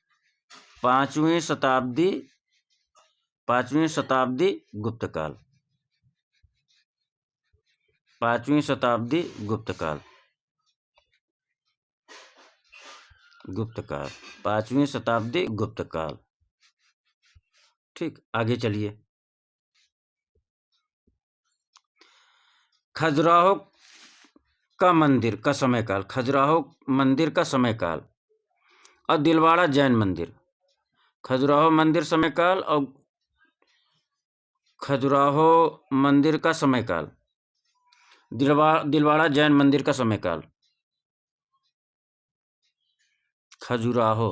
5वीं शताब्दी, 5वीं शताब्दी गुप्त काल। 5वीं शताब्दी गुप्त काल। गुप्त काल, 5वीं शताब्दी गुप्त काल। ठीक, आगे चलिए। खजुराहो का मंदिर का समय काल, खजुराहो मंदिर का समय काल और दिलवाड़ा जैन मंदिर। खजुराहो मंदिर समय काल और खजुराहो मंदिर का समय काल, दिलवाड़ा जैन मंदिर का समय काल। खजुराहो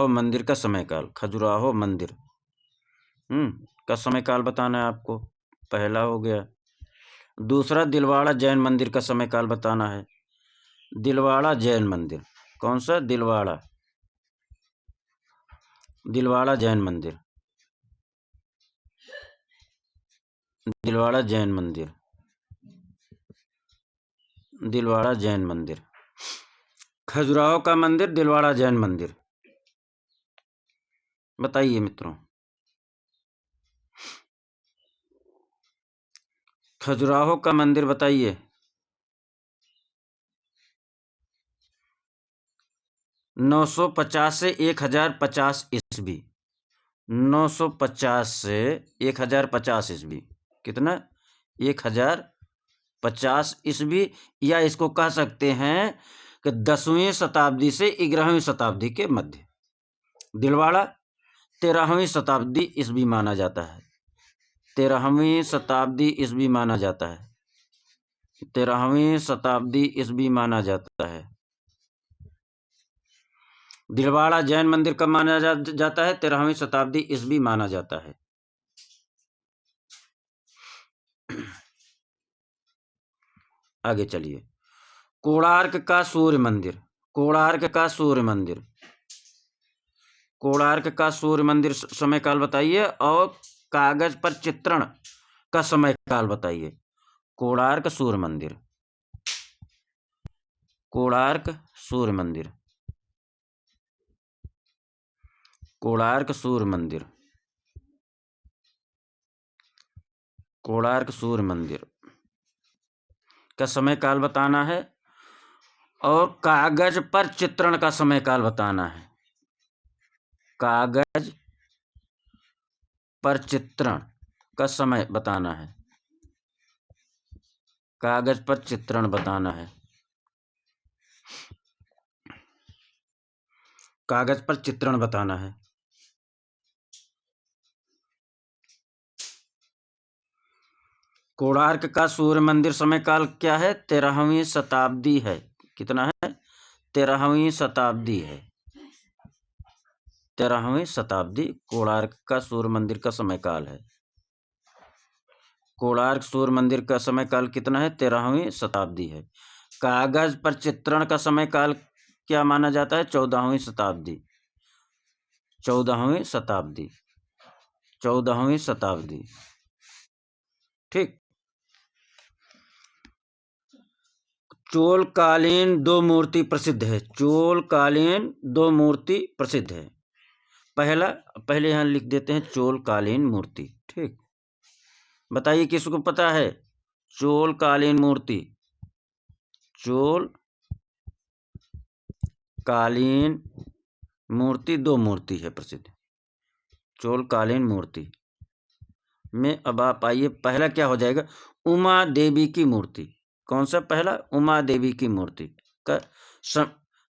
मंदिर का समय काल, खजुराहो मंदिर का समय काल बताना है आपको, पहला हो गया। दूसरा दिलवाड़ा जैन मंदिर का समय काल बताना है। दिलवाड़ा जैन मंदिर, कौन सा? दिलवाड़ा जैन मंदिर, दिलवाड़ा जैन मंदिर, दिलवाड़ा जैन मंदिर। खजुराहो का मंदिर, दिलवाड़ा जैन मंदिर। बताइए मित्रों, खजुराहो का मंदिर बताइए। 950 से 1050 ईस्वी, 950 से 1050 ईस्वी, कितना? 1050 ईस्वी, या इसको कह सकते हैं कि 10वीं शताब्दी से 11वीं शताब्दी के मध्य। दिलवाड़ा 13वीं शताब्दी ईस्वी माना जाता है, 13वीं शताब्दी ईस्वी माना जाता है, 13वीं शताब्दी ईस्वी माना जाता है। दिलवाड़ा जैन मंदिर कब माना जाता है? 13वीं शताब्दी ईस्वी माना जाता है। आगे चलिए। कोणार्क का सूर्य मंदिर, कोणार्क का सूर्य मंदिर, कोणार्क का सूर्य मंदिर समय काल बताइए और कागज पर चित्रण का समय काल बताइए। कोणार्क सूर्य मंदिर, कोणार्क सूर्य मंदिर, कोणार्क सूर्य मंदिर, कोणार्क सूर्य मंदिर का समय काल बताना है और कागज पर चित्रण का समय काल बताना है। कागज पर चित्रण का समय बताना है, कागज पर चित्रण बताना है, कागज पर चित्रण बताना है। कोणार्क का सूर्य मंदिर समय काल क्या है? 13वीं शताब्दी है। कितना है? 13वीं शताब्दी है, 13वीं शताब्दी कोणार्क का सूर्य मंदिर का समय काल है। कोणार्क सूर्य मंदिर का समय काल कितना है? 13वीं शताब्दी है। कागज पर चित्रण का समय काल क्या माना जाता है? 14वीं शताब्दी, 14वीं शताब्दी, 14वीं शताब्दी। ठीक। चोलकालीन दो मूर्ति प्रसिद्ध है, चोलकालीन दो मूर्ति प्रसिद्ध है। पहले यहाँ लिख देते हैं चोलकालीन मूर्ति। ठीक, बताइए किसको पता है? चोलकालीन मूर्ति, चोलकालीन मूर्ति दो मूर्ति है प्रसिद्ध। चोलकालीन मूर्ति में अब आप आइए, पहला क्या हो जाएगा? उमा देवी की मूर्ति। कौन सा पहला? उमा देवी की मूर्ति का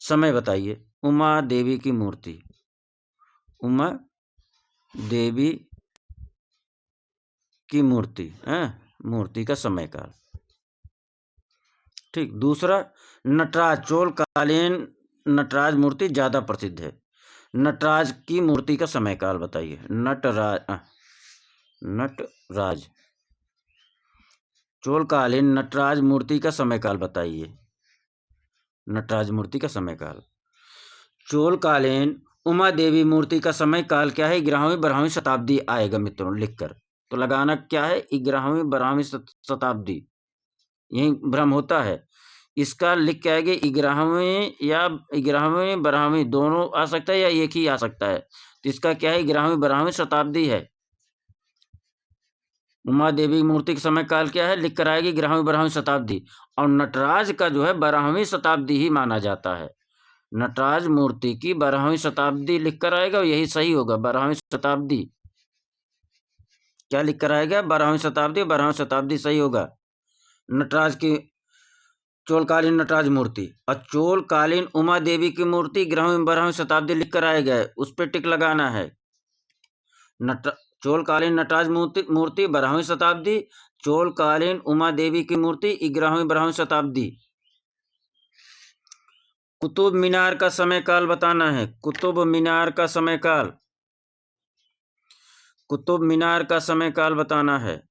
समय बताइए। उमा देवी की मूर्ति, उमा देवी की मूर्ति, मूर्ति का समय काल। ठीक। दूसरा नटराज, चोलकालीन नटराज मूर्ति ज्यादा प्रसिद्ध है। नटराज की मूर्ति का समय काल बताइए। नटराज, चोलकालीन नटराज मूर्ति का समय काल बताइए। नटराज मूर्ति का समय काल। चोलकालीन उमा देवी मूर्ति का समय काल क्या है? 11वीं 12वीं शताब्दी आएगा मित्रों, लिखकर तो लगाना क्या है? 11वीं 12वीं शताब्दी, यही भ्रम होता है। इसका लिख के आएगा 11वीं या 11वीं 12वीं दोनों आ सकता है या एक ही आ सकता है। तो इसका क्या है? 11वीं 12वीं शताब्दी है। उमा देवी मूर्ति का समय काल क्या है? लिख कर आएगी 11वीं 12वीं शताब्दी। और नटराज का जो है 12वीं शताब्दी ही माना जाता है। नटराज मूर्ति की 12वीं शताब्दी लिख कर आएगा, यही सही होगा, 12वीं शताब्दी। क्या लिख कर आएगा? 12वीं शताब्दी। 12वीं शताब्दी सही होगा। नटराज की चोलकालीन नटराज मूर्ति और चोलकालीन उमा देवी की मूर्ति 11वीं 12वीं शताब्दी लिख कर आए गए, उस पर टिक लगाना है। चोलकालीन नटराज मूर्ति 12वीं शताब्दी, चोलकालीन उमा देवी की मूर्ति 11वीं 12वीं शताब्दी। कुतुब मीनार का समय काल बताना है। कुतुब मीनार का समय काल, कुतुब मीनार का समय काल बताना है।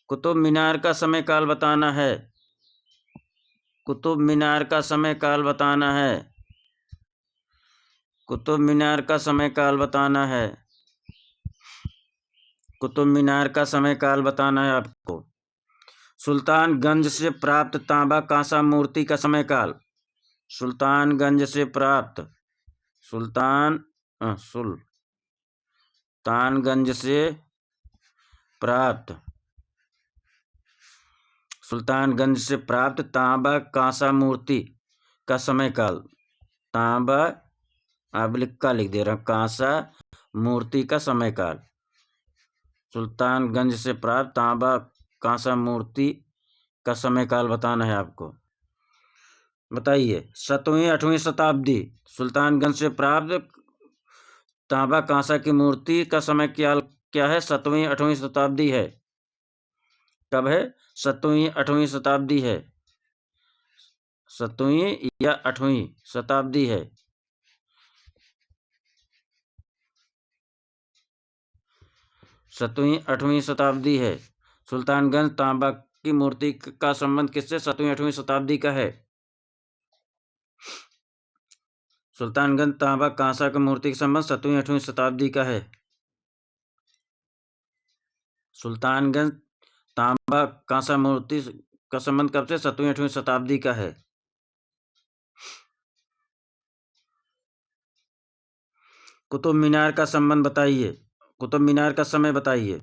कुतुब मीनार का समय काल बताना है। कुतुब मीनार का समय काल बताना है। कुतुब मीनार का समय काल बताना है। कुतुब मीनार का समय काल बताना है आपको। सुल्तानगंज से प्राप्त तांबा कांसा मूर्ति का समय काल। सुल्तानगंज से प्राप्त सुल्तानगंज से प्राप्त सुल्तानगंज से प्राप्त तांबा कांसा मूर्ति का समय काल। तांबा आप लिख दे रहा हूं, कांसा मूर्ति का समय काल। सुल्तानगंज से प्राप्त तांबा कांसा मूर्ति का समय काल बताना है आपको। बताइए। 7वीं 8वीं शताब्दी सुल्तानगंज से प्राप्त तांबा कांसा की मूर्ति का समय क्या है? 7वीं 8वीं शताब्दी है। कब है? 7वीं 8वीं शताब्दी है। 7वीं या 8वीं शताब्दी है। 7वीं 8वीं शताब्दी है। सुल्तानगंज तांबा की मूर्ति का संबंध किससे? 7वीं 8वीं शताब्दी का है। सुल्तानगंज तांबा कांसा की मूर्ति का संबंध 7वीं 8वीं शताब्दी का है। सुल्तानगंज तांबा कांसा मूर्ति का संबंध कब से? 7वीं 8वीं शताब्दी का है। कुतुब मीनार का संबंध बताइए। कुतुब मीनार का समय बताइए।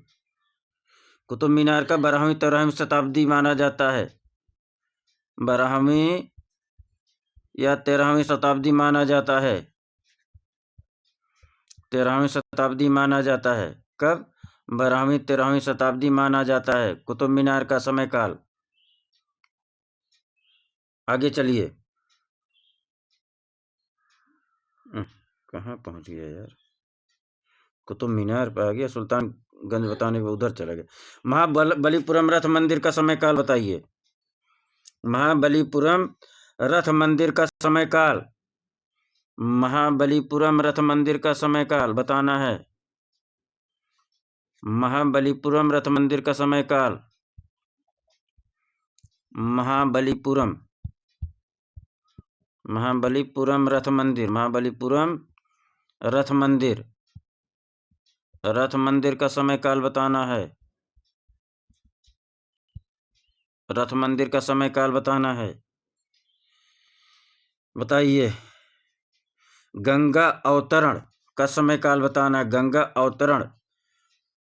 कुतुब मीनार का 12वीं 13वीं शताब्दी माना जाता है। 12वीं या 13वीं शताब्दी माना जाता है। 13वीं शताब्दी माना जाता है। कब? 12वीं 13वीं शताब्दी माना जाता है कुतुब मीनार का समय काल। आगे चलिए। कहाँ पहुंच गया यार? कुतुब मीनार पे आ गया, सुल्तानगंज बताने के उधर चला गया। महाबलीपुरम रथ मंदिर का समय काल बताइए। महाबलीपुरम रथ मंदिर का समय काल। महाबलीपुरम रथ मंदिर का समय काल बताना है। महाबलीपुरम रथ मंदिर का समय काल। महाबलीपुरम रथ मंदिर। महाबलीपुरम रथ मंदिर का समय काल बताना है। रथ मंदिर का समय काल बताना है। बताइए। गंगा अवतरण का समय काल बताना है। गंगा अवतरण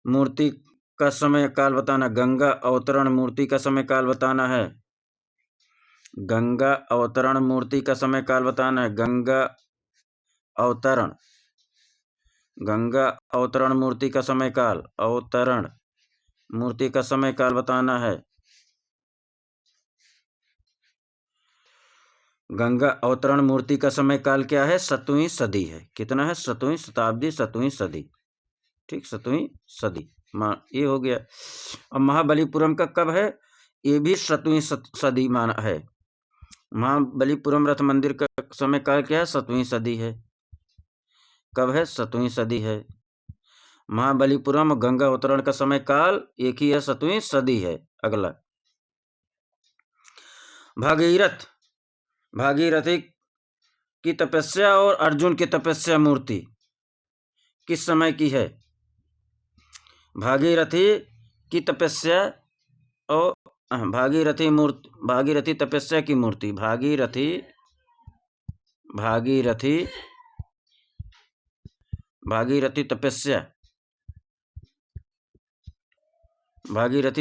मूर्ति का समय काल बताना। गंगा अवतरण मूर्ति का समय काल बताना है। गंगा अवतरण मूर्ति का समय काल बताना है। गंगा अवतरण मूर्ति का समय काल। अवतरण मूर्ति का समय काल बताना है। गंगा अवतरण मूर्ति का समय काल क्या है? 7वीं सदी है। कितना है? 7वीं शताब्दी, 7वीं सदी। ठीक, 7वीं सदी ये हो गया। अब महाबलीपुरम का कब है? ये भी 7वीं सदी माना है। महाबलीपुरम रथ मंदिर का समय काल क्या है? 7वीं सदी है। कब है? 7वीं सदी है। महाबलीपुरम और गंगा अवतरण का समय काल एक ही है, 7वीं सदी है। अगला। भागीरथी की तपस्या और अर्जुन की तपस्या मूर्ति किस समय की है? भागीरथी की तपस्या और भागीरथी तपस्या की मूर्ति। भागीरथी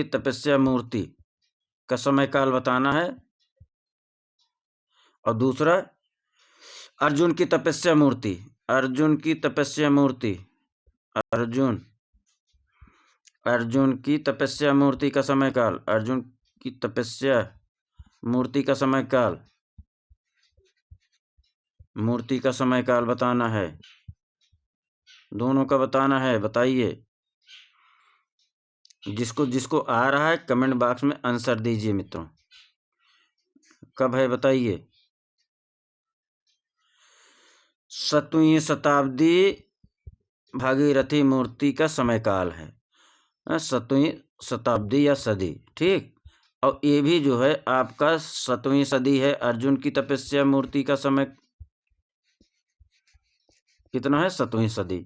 तपस्या मूर्ति का समय काल बताना है। और दूसरा अर्जुन की तपस्या मूर्ति। अर्जुन अर्जुन की तपस्या मूर्ति का समय काल, अर्जुन की तपस्या मूर्ति का समय काल, मूर्ति का समय काल बताना है, दोनों का बताना है। बताइए, जिसको जिसको आ रहा है कमेंट बॉक्स में आंसर दीजिए मित्रों। कब है बताइए। 7वीं शताब्दी भागीरथी मूर्ति का समय काल है, 7वीं शताब्दी या सदी, ठीक। और ये भी जो है आपका 7वीं सदी है। अर्जुन की तपस्या मूर्ति का समय कितना है? 7वीं सदी।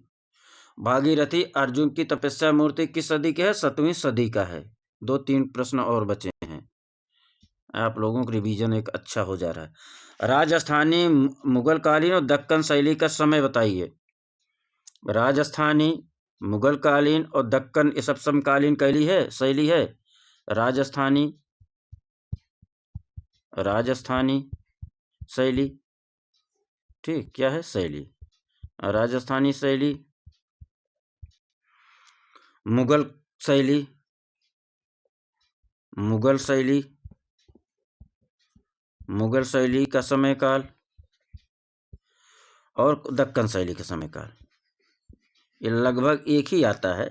भागीरथी अर्जुन की तपस्या मूर्ति किस सदी के है? 7वीं सदी का है। 2-3 प्रश्न और बचे हैं, आप लोगों का रिवीजन एक अच्छा हो जा रहा है। राजस्थानी मुगल कालीन और दक्कन शैली का समय बताइए। राजस्थानी मुगल कालीन और दक्कन ये सब समकालीन शैली है। राजस्थानी शैली, ठीक, क्या है? शैली। राजस्थानी शैली, मुगल शैली, मुगल शैली का समय काल और दक्कन शैली का समय काल, ये लगभग एक ही आता है,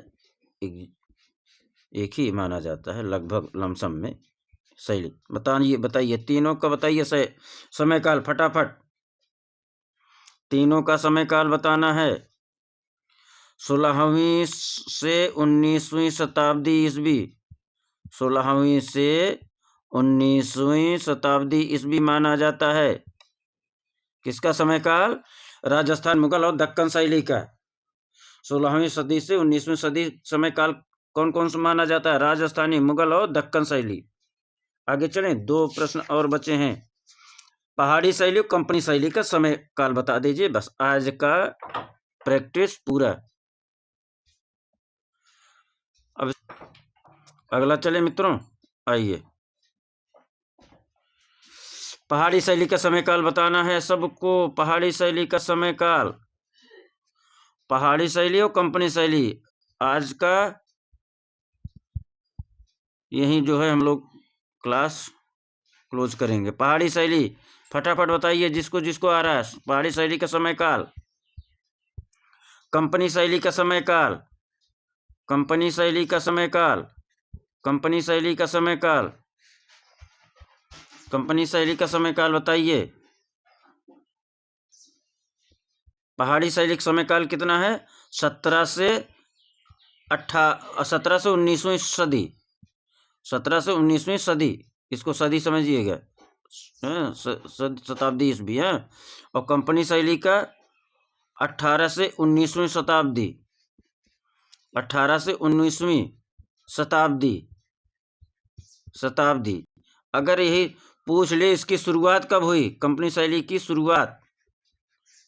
एक ही माना जाता है लगभग लमसम में शैली। बताइए तीनों का बताइए समय काल फटाफट, तीनों का समय काल बताना है। 16वीं से 19वीं शताब्दी ईस्वी, 16वीं से 19वीं शताब्दी ईस्वी माना जाता है। किसका समय काल? राजस्थान मुगल और दक्कन शैली का। 16वीं सदी से 19वीं सदी समय काल कौन कौन सा माना जाता है? राजस्थानी, मुगल और दक्कन शैली। आगे चलें, 2 प्रश्न और बचे हैं। पहाड़ी शैली और कंपनी शैली का समय काल बता दीजिए। बस आज का प्रैक्टिस पूरा। अब अगला चले मित्रों, आइए। पहाड़ी शैली का समय काल बताना है सबको। पहाड़ी शैली का समय काल, पहाड़ी शैली और कंपनी शैली, आज का यही जो है हम लोग क्लास क्लोज करेंगे। पहाड़ी शैली फटाफट बताइए, जिसको जिसको आ रहा है। पहाड़ी शैली का समय काल, कंपनी शैली का समय काल, कंपनी शैली का समय काल, कंपनी शैली का समय काल, कंपनी शैली का समय काल बताइए। पहाड़ी शैली का समय काल कितना है? 17 से 19वीं सदी, 17 से 19वीं सदी, इसको सदी समझिएगा, शताब्दी ईस्वी है। और कंपनी शैली का 18 से 19वीं शताब्दी, 18 से 19वीं शताब्दी। अगर यही पूछ ले इसकी शुरुआत कब हुई, कंपनी शैली की शुरुआत,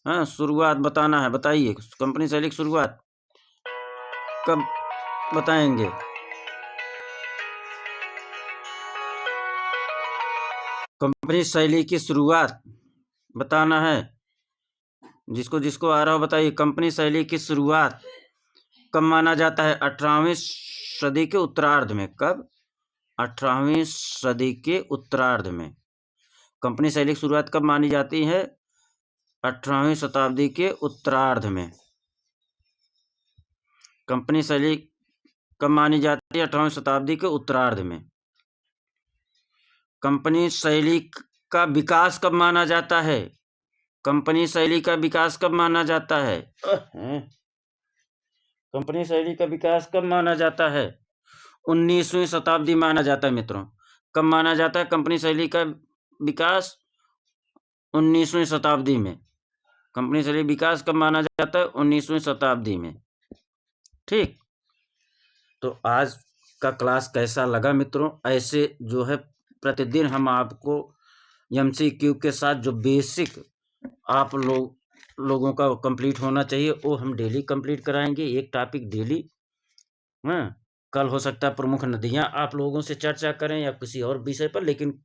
हाँ शुरुआत बताना है। बताइए कंपनी शैली की शुरुआत कब बताएंगे? कंपनी शैली की शुरुआत बताना है, जिसको जिसको आ रहा हो बताइए। कंपनी शैली की शुरुआत कब माना जाता है? 18वीं सदी के उत्तरार्ध में। कब? 18वीं सदी के उत्तरार्ध में कंपनी शैली की शुरुआत कब मानी जाती है? 18वीं शताब्दी के उत्तरार्ध में कंपनी शैली कब मानी जाती है? 18वीं शताब्दी के उत्तरार्ध में। कंपनी शैली का विकास कब माना जाता है? कंपनी शैली का विकास कब माना जाता है? कंपनी शैली का विकास कब माना जाता है? 19वीं शताब्दी माना जाता है मित्रों। कब माना जाता है कंपनी शैली का विकास? 19वीं शताब्दी में। कंपनी शैली विकास कब माना जाता है? 19वीं शताब्दी में, ठीक। तो आज का क्लास कैसा लगा मित्रों? ऐसे जो है प्रतिदिन हम आपको MCQ के साथ जो बेसिक आप लोगों का कंप्लीट होना चाहिए वो हम डेली कंप्लीट कराएंगे, एक टॉपिक डेली। हाँ, कल हो सकता है प्रमुख नदियां आप लोगों से चर्चा करें या किसी और विषय पर, लेकिन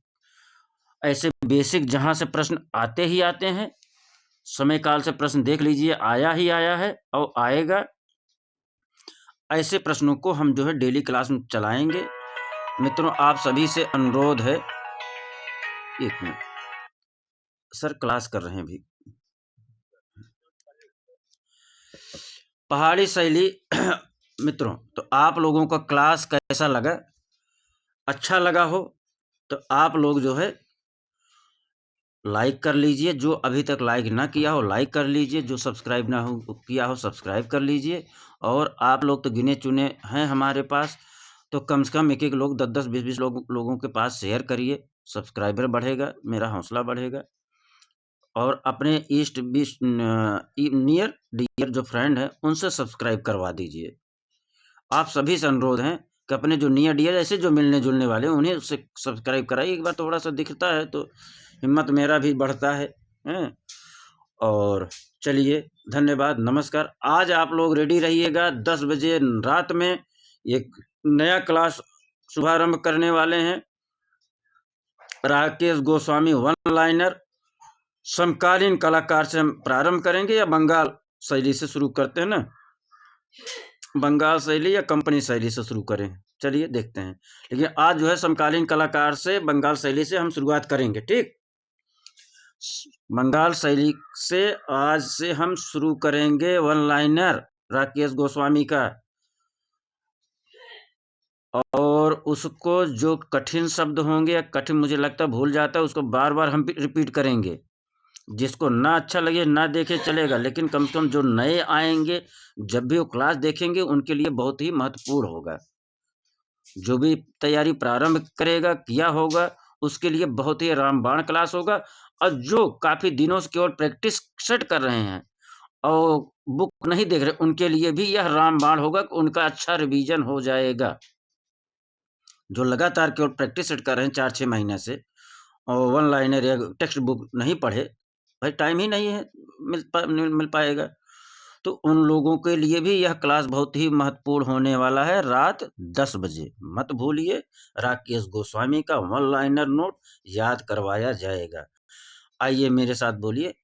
ऐसे बेसिक जहां से प्रश्न आते ही आते हैं, समय काल से प्रश्न देख लीजिए, आया ही आया है और आएगा। ऐसे प्रश्नों को हम जो है डेली क्लास में चलाएंगे। मित्रों, आप सभी से अनुरोध है, एक मिनट सर, क्लास कर रहे हैं अभी। पहाड़ी शैली मित्रों, तो आप लोगों का क्लास कैसा लगा? अच्छा लगा हो तो आप लोग जो है लाइक कर लीजिए। जो अभी तक लाइक ना किया हो लाइक कर लीजिए। जो सब्सक्राइब ना हो किया हो सब्सक्राइब कर लीजिए। और आप लोग तो गिने चुने हैं हमारे पास, तो कम से कम एक एक लोग 10-10 20-20 लोगों के पास शेयर करिए। सब्सक्राइबर बढ़ेगा, मेरा हौसला बढ़ेगा। और अपने ईस्ट बीस्ट नियर डियर जो फ्रेंड हैं उनसे सब्सक्राइब करवा दीजिए। आप सभी से अनुरोध है कि अपने जो नियर डियर ऐसे जो मिलने जुलने वाले हैं उन्हें उससे सब्सक्राइब कराइए। एक बार थोड़ा सा दिखता है तो हिम्मत मेरा भी बढ़ता है, हैं? और चलिए, धन्यवाद, नमस्कार। आज आप लोग रेडी रहिएगा, 10 बजे रात में एक नया क्लास शुभारंभ करने वाले हैं। राकेश गोस्वामी वन लाइनर समकालीन कलाकार से हम प्रारंभ करेंगे, या बंगाल शैली से शुरू करते हैं ना? बंगाल शैली या कंपनी शैली से शुरू करें? चलिए देखते हैं। लेकिन आज जो है समकालीन कलाकार से बंगाल शैली से हम शुरुआत करेंगे। ठीक, बंगाल शैली से आज से हम शुरू करेंगे वन लाइनर राकेश गोस्वामी का। और उसको जो कठिन शब्द होंगे या कठिन मुझे लगता है भूल जाता है, उसको बार बार हम रिपीट करेंगे। जिसको ना अच्छा लगे ना देखे चलेगा, लेकिन कम से कम जो नए आएंगे जब भी वो क्लास देखेंगे उनके लिए बहुत ही महत्वपूर्ण होगा। जो भी तैयारी प्रारंभ करेगा किया होगा उसके लिए बहुत ही रामबाण क्लास होगा। और जो काफ़ी दिनों से केवल प्रैक्टिस सेट कर रहे हैं और बुक नहीं देख रहे, उनके लिए भी यह रामबाण होगा कि उनका अच्छा रिवीजन हो जाएगा। जो लगातार केवल प्रैक्टिस सेट कर रहे हैं 4-6 महीने से और वन लाइनर या टेक्स्ट बुक नहीं पढ़े, भाई टाइम ही नहीं है, मिल पाएगा। तो उन लोगों के लिए भी यह क्लास बहुत ही महत्वपूर्ण होने वाला है। रात 10 बजे मत भूलिए, राकेश गोस्वामी का वन लाइनर नोट याद करवाया जाएगा। आइए मेरे साथ बोलिए,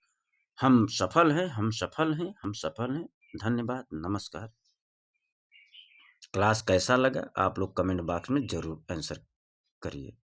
हम सफल हैं, हम सफल हैं, हम सफल हैं। धन्यवाद, नमस्कार। क्लास कैसा लगा आप लोग कमेंट बॉक्स में जरूर आंसर करिए।